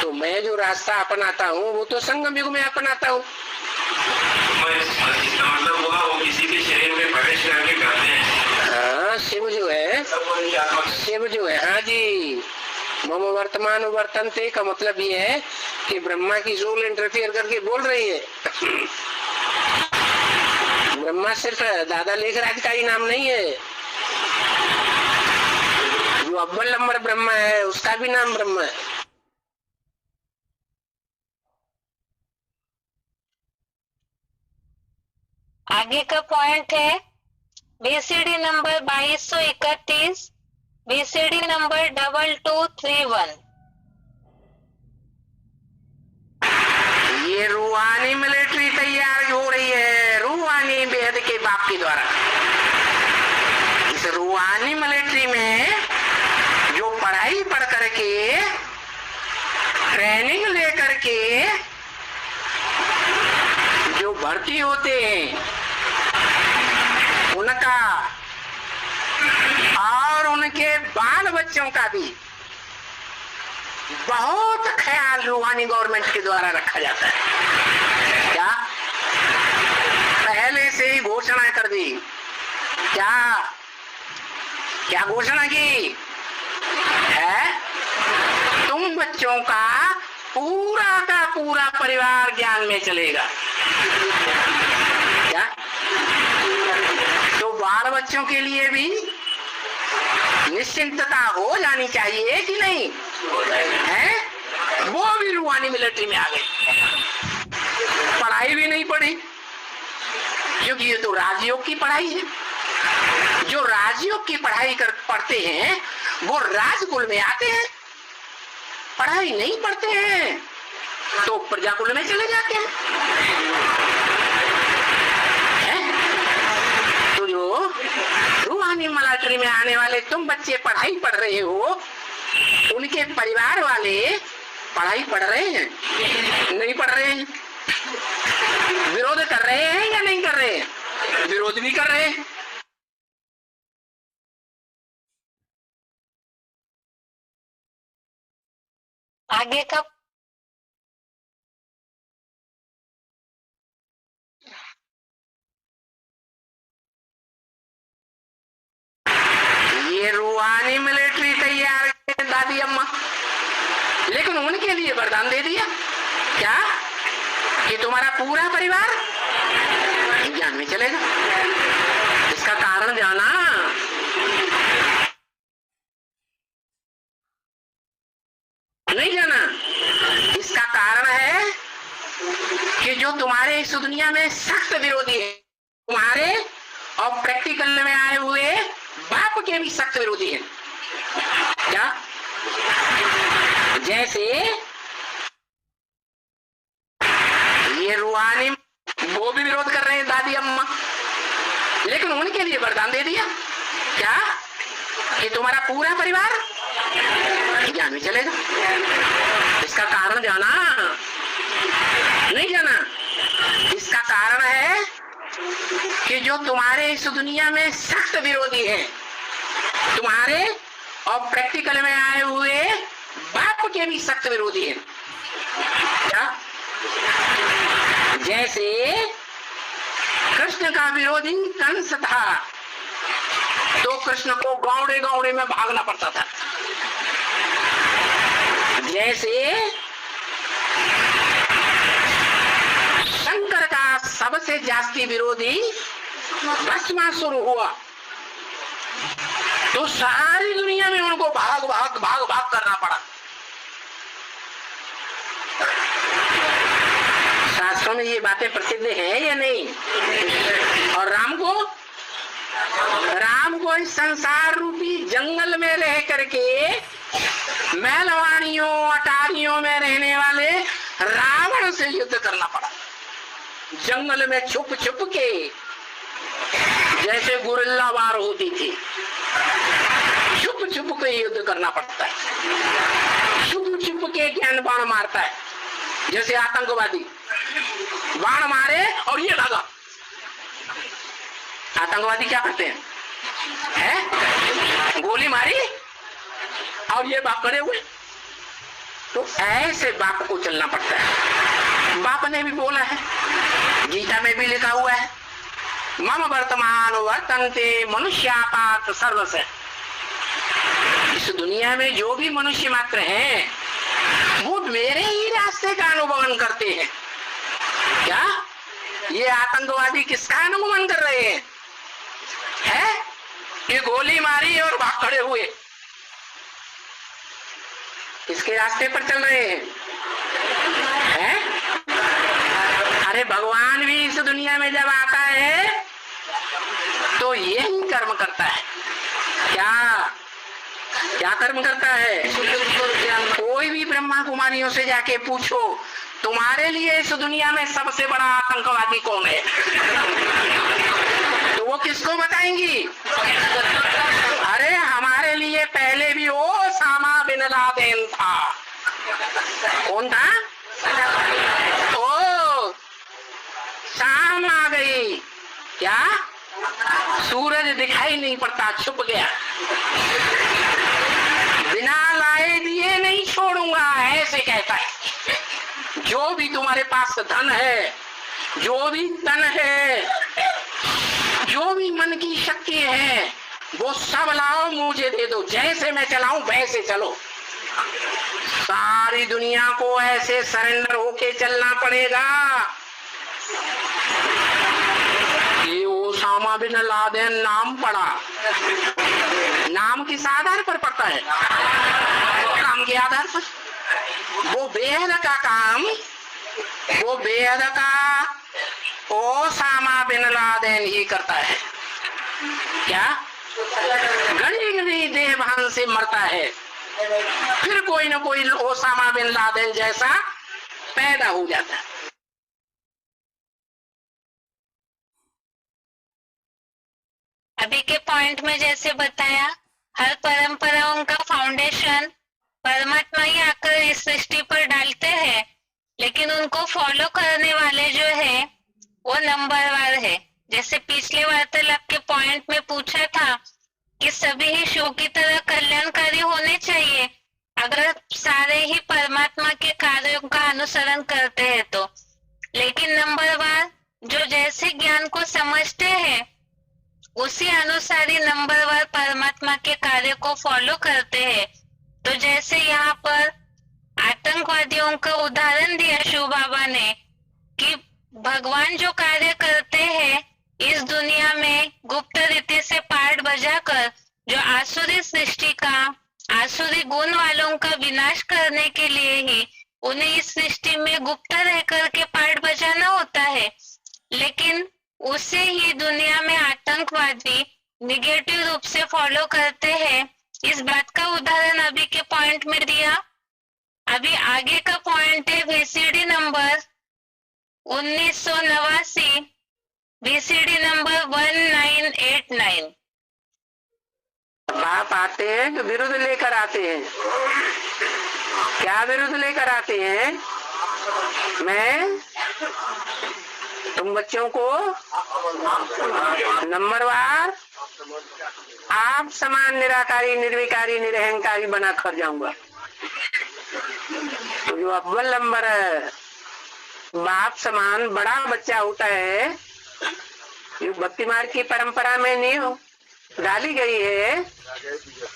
तो मैं जो रास्ता अपनाता हूँ वो तो संगम युग में अपनाता हूँ। इसका मतलब हुआ वो किसी के शरीर में प्रवेश करके करते हैं। हाँ, शिव जो है, शिव जो है, हाँ जी, मम वर्तमान वर्तन्ते का मतलब ये है कि ब्रह्मा की सोल इंटरफियर करके बोल रही है। ब्रह्मा सिर्फ दादा लेखराज का ही नाम नहीं है, जो अव्वल नंबर ब्रह्मा है उसका भी नाम ब्रह्मा है। आगे का पॉइंट है बीसीडी नंबर 2231, बीसीडी नंबर 2231। ये रूहानी मिलिट्री तैयार हो रही है, रूहानी बेहद के बाप के द्वारा। इस रूहानी मिलिट्री में जो पढ़ाई पढ़ करके, ट्रेनिंग ले करके जो भर्ती होते हैं, उनका और उनके बाल बच्चों का भी बहुत ख्याल रूहानी गवर्नमेंट के द्वारा रखा जाता है। क्या पहले से ही घोषणा कर दी? क्या क्या घोषणा की है? तुम बच्चों का पूरा परिवार ज्ञान में चलेगा। क्या तो बाल बच्चों के लिए भी निश्चिंतता हो जानी चाहिए कि नहीं है? वो भी रूहानी मिलिट्री में आ गए, पढ़ाई भी नहीं पढ़ी, क्योंकि ये तो राजयोग की पढ़ाई है। जो राजयोग की पढ़ाई पढ़ते हैं वो राजकुल में आते हैं, पढ़ाई नहीं पढ़ते हैं तो प्रजाकुल में चले जाते हैं। तो जो रूहानी मिलिट्री में आने वाले तुम बच्चे पढ़ाई पढ़ रहे हो, उनके परिवार वाले पढ़ाई पढ़ रहे हैं नहीं पढ़ रहे हैं? विरोध कर रहे हैं या नहीं कर रहे हैं? विरोध भी कर रहे हैं। आगे का ये रूहानी मिलिट्री तैयार है दादी अम्मा, लेकिन उनके लिए वरदान दे दिया क्या कि तुम्हारा पूरा परिवार ज्ञान में चलेगा। इसका कारण जाना? नहीं जाना? इसका कारण है कि जो तुम्हारे इस दुनिया में सख्त विरोधी है, तुम्हारे और प्रैक्टिकल में आए हुए बाप के भी सख्त विरोधी हैं। क्या? जैसे ये रूहानी वो भी विरोध कर रहे हैं दादी अम्मा, लेकिन उनके लिए वरदान दे दिया क्या कि तुम्हारा पूरा परिवार ज्ञान में चलेगा। इसका कारण जाना? नहीं जाना? इसका कारण है कि जो तुम्हारे इस दुनिया में सख्त विरोधी हैं, तुम्हारे और प्रैक्टिकल में आए हुए बाप के भी सख्त विरोधी हैं। क्या? जैसे कृष्ण का विरोधी कंस था तो कृष्ण को गावड़े गावड़े में भागना पड़ता था। जैसे शंकर का सबसे जास्ती विरोधी भस्मासुर हुआ तो सारी दुनिया में उनको भाग भाग भाग भाग करना पड़ा। शास्त्रों में ये बातें प्रसिद्ध है या नहीं? और राम को इस संसार रूपी जंगल में रह करके महलवाड़ियों अटारियों में रहने वाले रावण से युद्ध करना पड़ा। जंगल में छुप छुप के, जैसे गुरिल्ला वार होती थी, छुप छुप के युद्ध करना पड़ता है। छुप छुप के ज्ञान बाण मारता है। जैसे आतंकवादी बाण मारे और ये भागा। आतंकवादी क्या करते हैं? गोली मारी और ये बाप खड़े हुए। तो ऐसे बाप को चलना पड़ता है। बाप ने भी बोला है, गीता में भी लिखा हुआ है, मम वर्तमान वर्तन्ते मनुष्यापात सर्वस्य। इस दुनिया में जो भी मनुष्य मात्र हैं वो मेरे ही रास्ते का अनुगमन करते हैं। क्या ये आतंकवादी किसका अनुगमन कर रहे हैं? ये गोली मारी और भाग खड़े हुए, किसके रास्ते पर चल रहे हैं? अरे भगवान भी इस दुनिया में जब आता है तो यही कर्म करता है। क्या कर्म करता है? कोई भी ब्रह्मा कुमारियों से जाके पूछो तुम्हारे लिए इस दुनिया में सबसे बड़ा आतंकवादी कौन है, तो वो किसको बताएंगी? अरे हमारे लिए पहले भी ओसामा बिन लादेन था। कौन था? ओ शाम आ गई, क्या सूरज दिखाई नहीं पड़ता, छुप गया। बिना लाए दिए नहीं छोड़ूंगा, ऐसे कहता है। जो भी तुम्हारे पास धन है, जो भी तन है, जो भी मन की शक्ति है, वो सब लाओ मुझे दे दो। जैसे मैं चलाऊं वैसे चलो। सारी दुनिया को ऐसे सरेंडर होके चलना पड़ेगा। ये ओसामा बिन लादेन नाम पड़ा, नाम किस आधार पर पड़ता है? काम के आधार पर। वो बेहद का काम, वो बेहद का ओसामा बिन लादेन ही करता है। क्या? घड़ी घड़ी देह भान से मरता है, फिर कोई ना कोई ओसामा बिन लादेन जैसा पैदा हो जाता है। अभी के पॉइंट में जैसे बताया, हर परंपराओं का फाउंडेशन परमात्मा ही आकर इस सृष्टि पर डालते हैं, लेकिन उनको फॉलो करने वाले जो है वो नंबरवार है। जैसे पिछले वार्तालाप के पॉइंट में पूछा था कि सभी ही शो की तरह कल्याणकारी होने चाहिए अगर सारे ही परमात्मा के कार्यों का अनुसरण करते हैं तो। लेकिन नंबरवार जो जैसे ज्ञान को समझते हैं उसी अनुसार ही नंबरवार परमात्मा के कार्य को फॉलो करते हैं। तो जैसे यहाँ पर आतंकवादियों का उदाहरण दिया शिव बाबा ने कि भगवान जो कार्य करते हैं इस दुनिया में गुप्त रीति से पाठ बजाकर जो आसुरी सृष्टि का, आसुरी गुण वालों का विनाश करने के लिए ही उन्हें इस सृष्टि में गुप्त रह करके पाठ बजाना होता है। लेकिन उसे ही दुनिया में आतंकवादी निगेटिव रूप से फॉलो करते हैं। इस बात का उदाहरण अभी के पॉइंट में दिया। अभी आगे का पॉइंट है VCD नंबर 1989, VCD नंबर 1989। बाप आते हैं तो विरुद्ध लेकर आते हैं। क्या विरुद्ध लेकर आते हैं? मैं तुम बच्चों को नंबरवार आप समान निराकारी, निर्विकारी, निरहंकारी बना कर जाऊंगा। तो जो अव्वल नंबर है, बाप समान बड़ा बच्चा होता है, ये भक्ति मार्ग की परंपरा में नहीं हो डाली गई है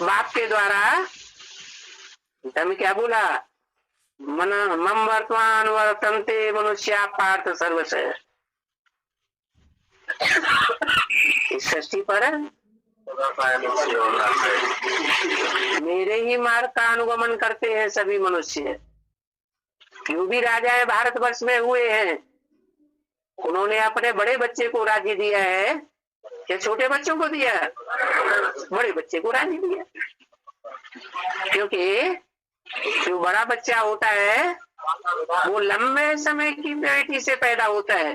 बाप के द्वारा। मैं क्या बोला, मन मम वर्तमान वर्तन्ते मनुष्या पार्थ सर्वश। इस सृष्टि पर मेरे ही मार्ग का अनुगमन करते हैं सभी मनुष्य। जो भी राजाएं भारतवर्ष में हुए हैं, उन्होंने अपने बड़े बच्चे को राज्य दिया है या छोटे बच्चों को दिया? बड़े बच्चे को राज्य दिया, क्योंकि जो बड़ा बच्चा होता है वो लंबे समय की प्योरिटी से पैदा होता है।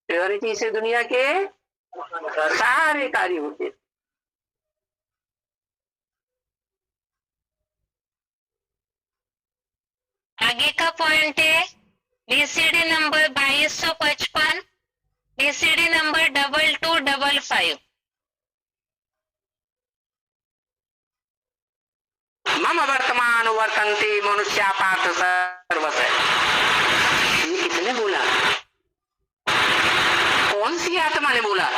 प्योरिटी से दुनिया के सारे कार्य होते हैं। आगे का पॉइंट है बीसीडी नंबर 2255, बीसीडी नंबर 2255। मम वर्तमान वर्तन्ते मनुष्या पार्थ सर्वश। ये किसने बोला? कौन सी आत्मा ने बोला?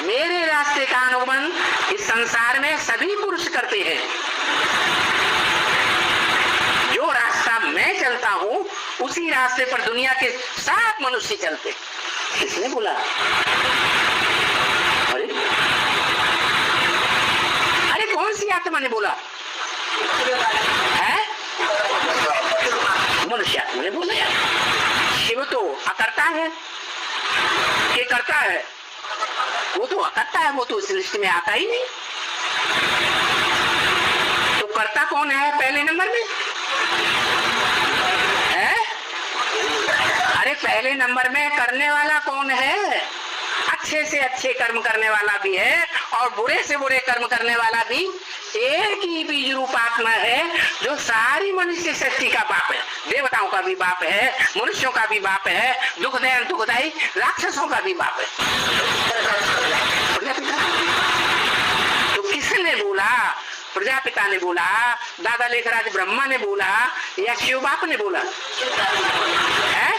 मेरे रास्ते का अनुगमन इस संसार में सभी पुरुष करते हैं। जो रास्ता मैं चलता हूँ उसी रास्ते पर दुनिया के सब मनुष्य चलते। किसने बोला? अरे कौन सी आत्मा ने बोला है? मनुष्य आत्मा ने बोला। शिव तो अकर्ता है कि करता है? वो तो अकर्ता है, वो तो इस लिस्ट में आता ही नहीं। तो करता कौन है पहले नंबर में है? अरे पहले नंबर में करने वाला कौन है? अच्छे से अच्छे कर्म करने वाला भी है और बुरे से बुरे कर्म करने वाला भी एक ही बीज रूप आत्मा है, जो सारी मनुष्य सृष्टि का बाप है। देवताओं का भी बाप है, मनुष्यों का भी बाप है, दुखदायी दुखदायी राक्षसों का भी बाप है। तो किसने बोला? प्रजापिता ने बोला, दादा लेखराज ब्रह्मा ने बोला या शिव बाप ने बोला? है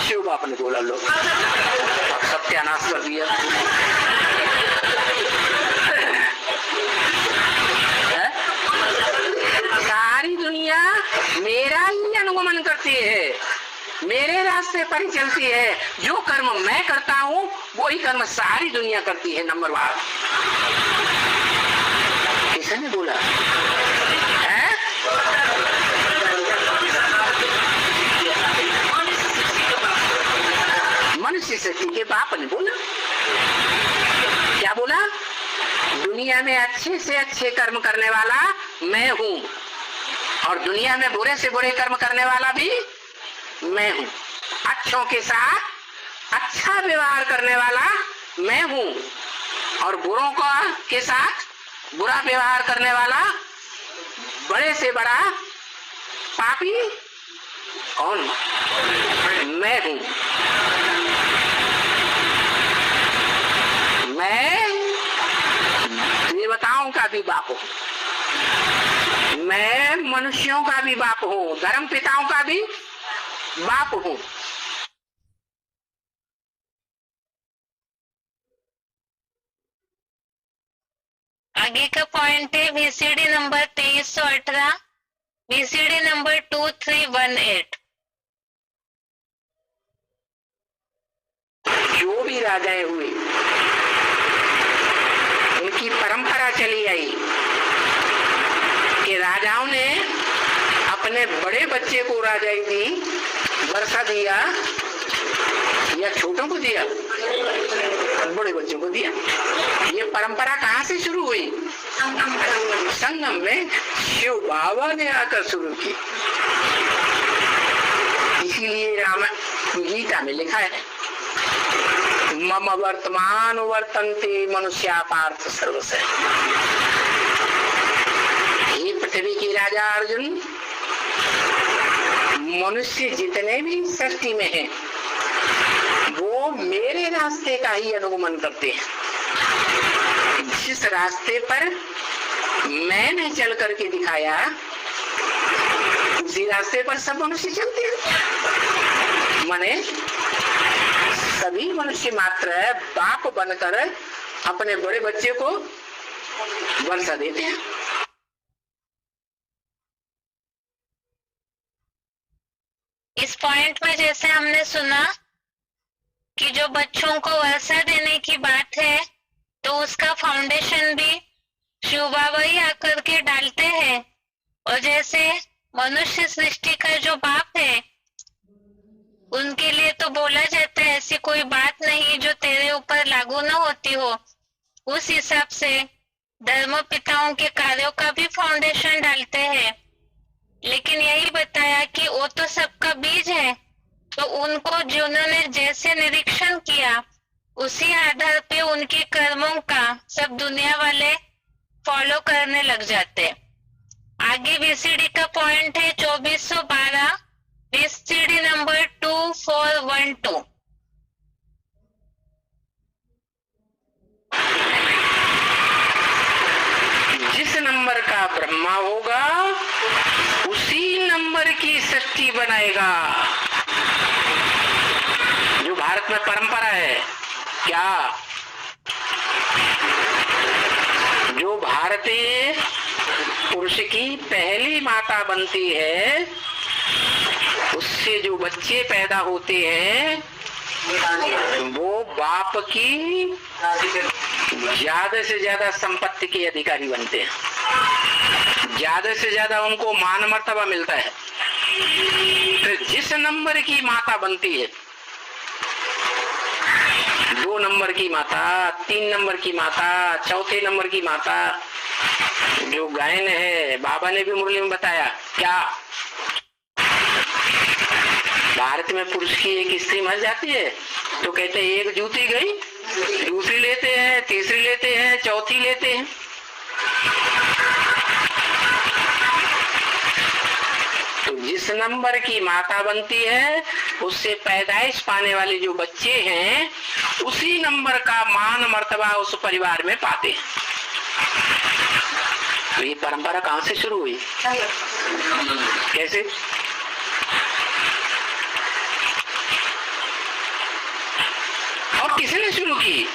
शिव बाप ने बोला। लोग सत्यानाश कर दिया। सारी दुनिया मेरा ही अनुगमन करती है, मेरे रास्ते पर ही चलती है। जो कर्म मैं करता हूँ वही कर्म सारी दुनिया करती है। नंबर 1 किसने बोला है? मनुष्य शक्ति के बाप ने बोला। क्या बोला? दुनिया में अच्छे से अच्छे कर्म करने वाला मैं हूँ और दुनिया में बुरे से बुरे कर्म करने वाला भी मैं हूँ। अच्छों के साथ अच्छा व्यवहार करने वाला मैं हूँ और बुरों के साथ बुरा व्यवहार करने वाला बड़े से बड़ा पापी कौन? मैं हूँ। मैं देवताओं का भी बाप हूँ, मैं मनुष्यों का भी बाप हूँ, धर्म पिताओं का भी बाप हूँ। आगे का पॉइंट है बीसीडी नंबर 2318, बीसीडी नंबर 2318। जो भी राजाएं हुए उनकी परंपरा चली आई कि राजाओं ने अपने बड़े बच्चे को राजाई दी, वर्षा दिया या छोटों को दिया? बड़े बच्चों को दिया। ये परंपरा कहाँ से शुरू हुई? संगम में शिव बाबा ने आकर शुरू की। इसीलिए रामायण गीता में लिखा है मम वर्तमान वर्तन्ते मनुष्या पार्थ सर्वश। ये पृथ्वी के राजा अर्जुन, मनुष्य जितने भी सृष्टि में हैं वो मेरे रास्ते का ही अनुगमन करते हैं। जिस रास्ते पर मैंने चल करके दिखाया उसी रास्ते पर सब मनुष्य चलते हैं। माने सभी मनुष्य मात्र बाप बनकर अपने बड़े बच्चे को वर्षा देते हैं। इस पॉइंट में जैसे हमने सुना कि जो बच्चों को वर्षा देने की बात है तो उसका फाउंडेशन भी शिव बाबा ही आकर के डालते हैं। और जैसे मनुष्य सृष्टि का जो बाप है उनके लिए तो बोला जाता है ऐसी कोई बात नहीं जो तेरे ऊपर लागू न होती हो। उस हिसाब से धर्म पिताओं के कार्यों का भी फाउंडेशन डालते हैं। लेकिन यही बताया कि वो तो सबका बीज है, तो उनको जिन्होंने जैसे निरीक्षण किया उसी आधार पे उनके कर्मों का सब दुनिया वाले फॉलो करने लग जाते। आगे बीसीडी का पॉइंट है 2412, बीसीडी नंबर 2412। जिस नंबर का ब्रह्मा होगा उसी नंबर की सृष्टि बनाएगा। जो भारत में परंपरा है क्या, जो भारतीय पुरुष की पहली माता बनती है उससे जो बच्चे पैदा होते हैं वो बाप की ज्यादा से ज्यादा संपत्ति के अधिकारी बनते हैं, ज्यादा से ज्यादा उनको मान मर्तबा मिलता है। तो जिस नंबर की माता बनती है, 2 नंबर की माता, 3 नंबर की माता, चौथे नंबर की माता, जो गायन है बाबा ने भी मुरली में बताया क्या, भारत में पुरुष की एक स्त्री मर जाती है तो कहते हैं एक जूती गई, दूसरी लेते हैं, तीसरी लेते हैं, चौथी लेते हैं। तो जिस नंबर की माता बनती है उससे पैदाइश पाने वाले जो बच्चे हैं उसी नंबर का मान मर्तबा उस परिवार में पाते हैं। तो ये परंपरा कहां से शुरू हुई, कैसे? और किसने शुरू की?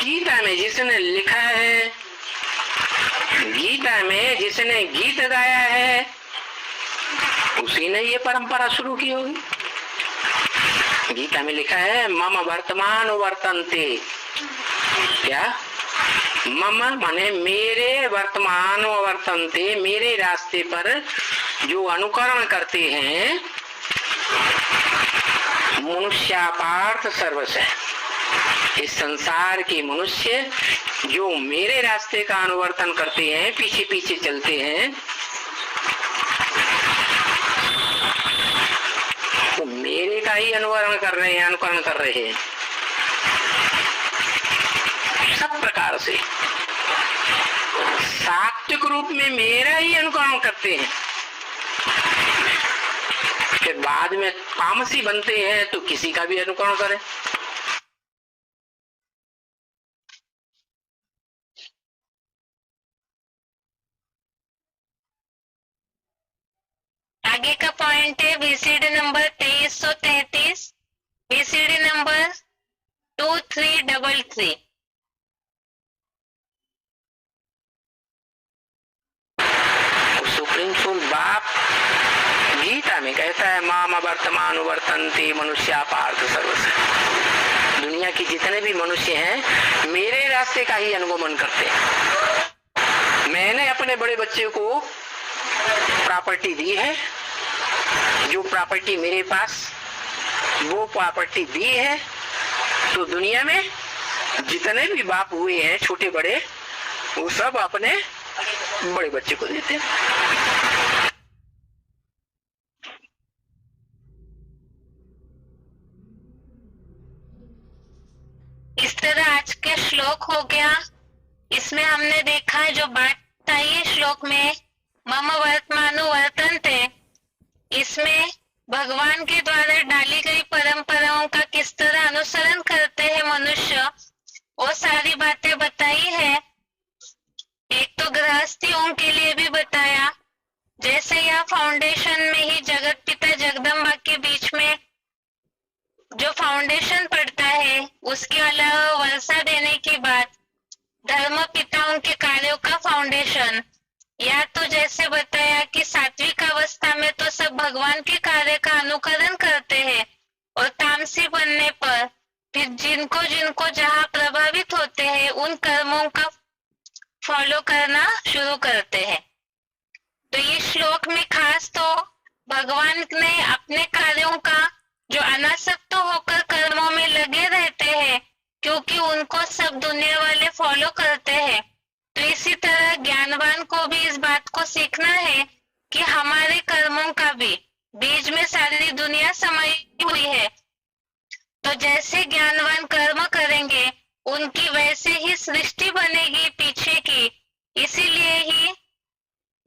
गीता में जिसने लिखा है, गीता में जिसने गीत गाया है उसी ने ये परंपरा शुरू की होगी। गीता में लिखा है मम वर्तमान वर्तन्ते, क्या मम माने मेरे, वर्तमान वर्तन्ते मेरे रास्ते पर जो अनुकरण करते हैं, मनुष्यापार्थ सर्वस्य, इस संसार के मनुष्य जो मेरे रास्ते का अनुवर्तन करते हैं, पीछे पीछे चलते हैं, तो मेरे का ही अनुकरण कर रहे हैं, अनुकरण कर रहे हैं सब प्रकार से। सात्विक रूप में मेरा ही अनुकरण करते हैं, फिर बाद में तामसी बनते हैं तो किसी का भी अनुकरण करें। आगे का पॉइंट है BCD number 2333, BCD number 2333। Supreme court बाप गीता में कहता है माम वर्तमान वर्तन्ते मनुष्यापार्थ सर्वस्य, दुनिया के जितने भी मनुष्य हैं मेरे रास्ते का ही अनुगमन करते हैं। मैंने अपने बड़े बच्चे को प्रॉपर्टी दी है, जो प्रॉपर्टी मेरे पास वो प्रॉपर्टी दी है, तो दुनिया में जितने भी बाप हुए हैं छोटे बड़े वो सब अपने बड़े बच्चे को देते हैं। इस तरह आज के श्लोक हो गया। इसमें हमने देखा जो बात आई है श्लोक में मम वर्तमानो वर्तन्ते, इसमें भगवान के द्वारा डाली गई परंपराओं का किस तरह अनुसरण करते हैं मनुष्य, वो सारी बातें बताई है। एक तो गृहस्थियों के लिए भी बताया, जैसे यह फाउंडेशन में ही जगत पिता जगदम्बा के बीच में जो फाउंडेशन पड़ता है, उसके अलावा वर्षा देने की बात, धर्म पिताओं के कार्यों का फाउंडेशन, या तो जैसे बताया कि सात्विक अवस्था में तो सब भगवान के कार्य का अनुकरण करते हैं और तामसी बनने पर फिर जिनको जिनको जहाँ प्रभावित होते हैं उन कर्मों का फॉलो करना शुरू करते हैं। तो ये श्लोक में खास तो भगवान ने अपने कार्यों का जो अनासक्त होकर कर्मों में लगे रहते हैं, क्योंकि उनको सब दुनिया वाले फॉलो करते हैं, तो इसी तरह ज्ञानवान को भी इस बात को सीखना है कि हमारे कर्मों का भी बीज में सारी दुनिया समाई हुई है। तो जैसे ज्ञानवान कर्म करेंगे उनकी वैसे ही सृष्टि बनेगी पीछे की। इसीलिए ही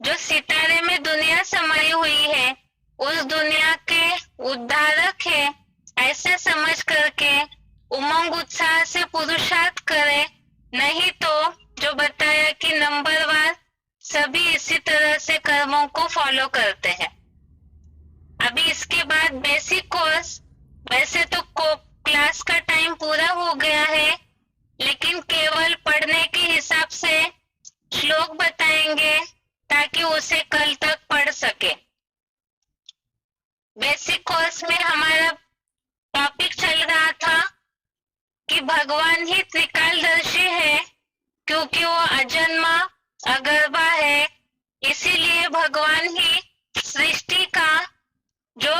जो सितारे में दुनिया समाई हुई है उस दुनिया के उद्धारक है, ऐसे समझ करके उमंग उत्साह से पुरुषार्थ करे। नहीं तो जो बताया कि नंबरवार सभी इसी तरह से कर्मों को फॉलो करते हैं। अभी इसके बाद बेसिक कोर्स, वैसे तो क्लास का टाइम पूरा हो गया है, लेकिन केवल पढ़ने के हिसाब से श्लोक बताएंगे ताकि उसे कल तक पढ़ सके। बेसिक कोर्स में हमारा टॉपिक चल रहा था कि भगवान ही त्रिकालदर्शी है, क्योंकि वो अजन्मा अगर्भा है। इसीलिए भगवान ही सृष्टि का जो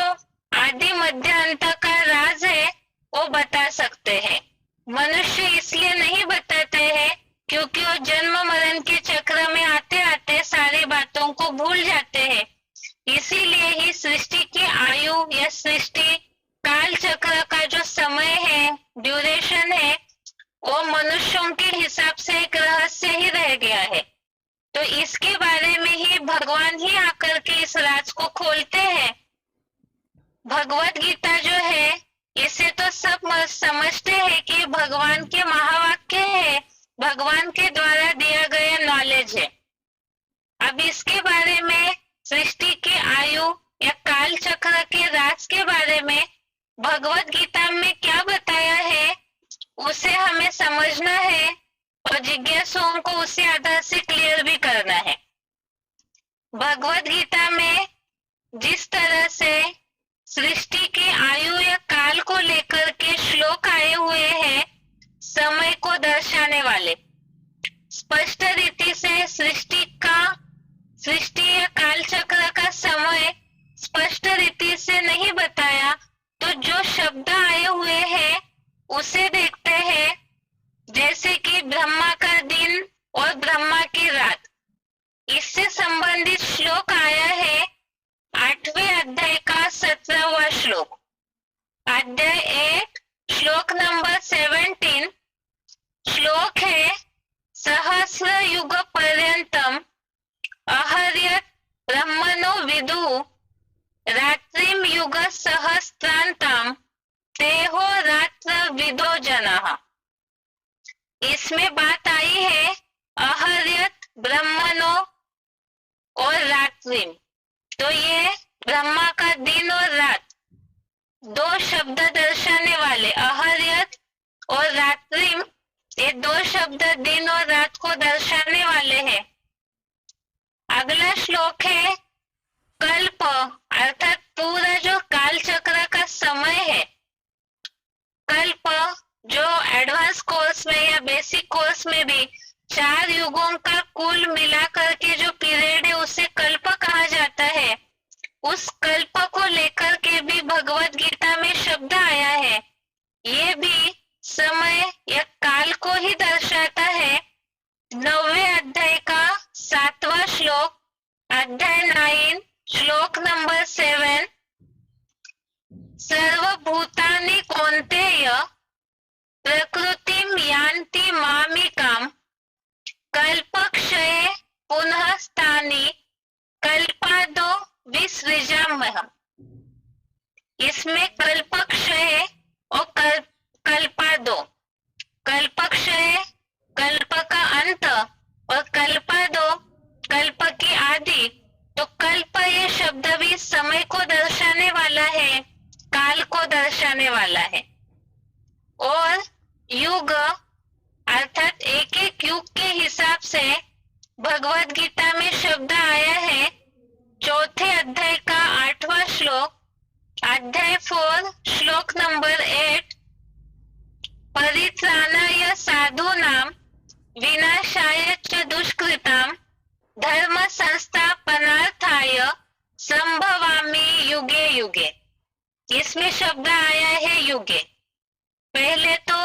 आदि मध्य अंत का राज है वो बता सकते हैं। मनुष्य इसलिए नहीं बताते हैं क्योंकि वो जन्म मरण के चक्र में आते आते सारी बातों को भूल जाते हैं। इसीलिए ही सृष्टि की आयु या सृष्टि काल चक्र का जो समय है, ड्यूरेशन है, वो मनुष्यों के हिसाब से एक रहस्य ही रह गया है। तो इसके बारे में ही भगवान ही आकर के इस राज को खोलते हैं। भगवत गीता जो है इसे तो सब समझते हैं कि भगवान के महावाक्य है, भगवान के द्वारा दिया गया नॉलेज है। अब इसके बारे में सृष्टि की आयु या काल चक्र के राज के बारे में भगवत गीता में क्या बताया है उसे हमें समझना है और जिज्ञासुओं को उसी आधार से क्लियर भी करना है। भगवत गीता में जिस तरह से सृष्टि की आयु या काल को लेकर के श्लोक आए हुए हैं, समय को दर्शाने वाले, स्पष्ट रीति से सृष्टि या काल चक्र का समय स्पष्ट रीति से नहीं बताया, तो जो शब्द आए हुए हैं उसे देखते हैं। जैसे कि ब्रह्मा का दिन और ब्रह्मा की रात, इससे संबंधित श्लोक आया है 8वें अध्याय का 17वां श्लोक, अध्याय 8 श्लोक नंबर 17। श्लोक है सहस्र युग पर्यंतम अहर्यत ब्रह्मणो विदु रात्रिम युग सहस्त्रांतम तेहो रात्र विदो जनः। इसमें बात आई है अहर्यत ब्रह्मणो और रात्रिम, तो ये ब्रह्मा का दिन और रात दो शब्द दर्शाने वाले, अहर्यत और रात्रिम, ये दो शब्द दिन और रात को दर्शाने वाले हैं। अगला श्लोक है कल्प, अर्थात पूरा जो काल चक्र का समय है। कल्प जो एडवांस कोर्स में या बेसिक कोर्स में भी 4 युगों का कुल मिलाकर के जो पीरियड है उसे कल्प कहा जाता है। उस कल्प को लेकर के भी भगवत गीता में शब्द आया है। ये भी समय या काल को ही दर्शाता है। 9वें अध्याय का 7वां श्लोक, अध्याय 9 श्लोक नंबर 7, सर्वभूतानि कौन्तेय प्रकृतिम यान्ति मामिकाम कल्पक्षये पुनः स्थानि कल्पादो विसृजाम्यहम्। विषय कल्प का अंत और कल्पादो कल्प की आदि। तो कल्प ये शब्द भी समय को दर्शाने वाला है, काल को दर्शाने वाला है। और युग अर्थात एक एक युग के हिसाब से भगवत गीता में शब्द आया है। चौथे अध्याय का 8वां श्लोक, अध्याय 4 श्लोक नंबर 8, परित्राणाय साधूनां विनाशाय च दुष्कृतां धर्म संस्थापनार्थाय संभवामि युगे युगे। इसमें शब्द आया है युगे। पहले तो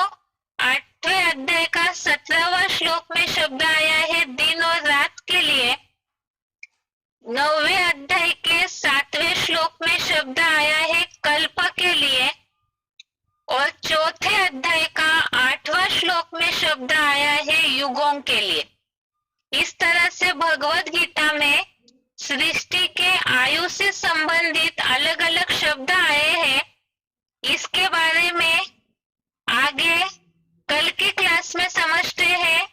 8वें अध्याय का 17वां श्लोक में शब्द आया है दिन और रात के लिए। 9वें अध्याय के 7वें श्लोक में शब्द आया है कल्प के लिए। और चौथे अध्याय का 8वां श्लोक में शब्द आया है युगों के लिए। इस तरह से भगवत गीता में सृष्टि के आयु से संबंधित अलग अलग शब्द आए हैं। इसके बारे में आगे कल की क्लास में समझते हैं।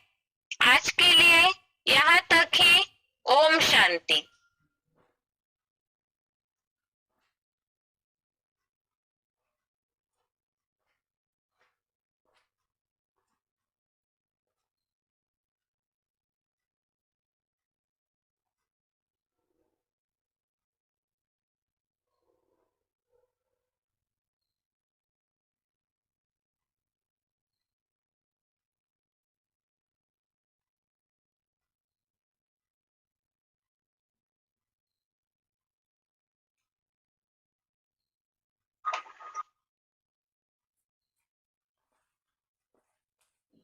आज के लिए यहाँ तक ही। ओम शांति।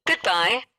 Goodbye.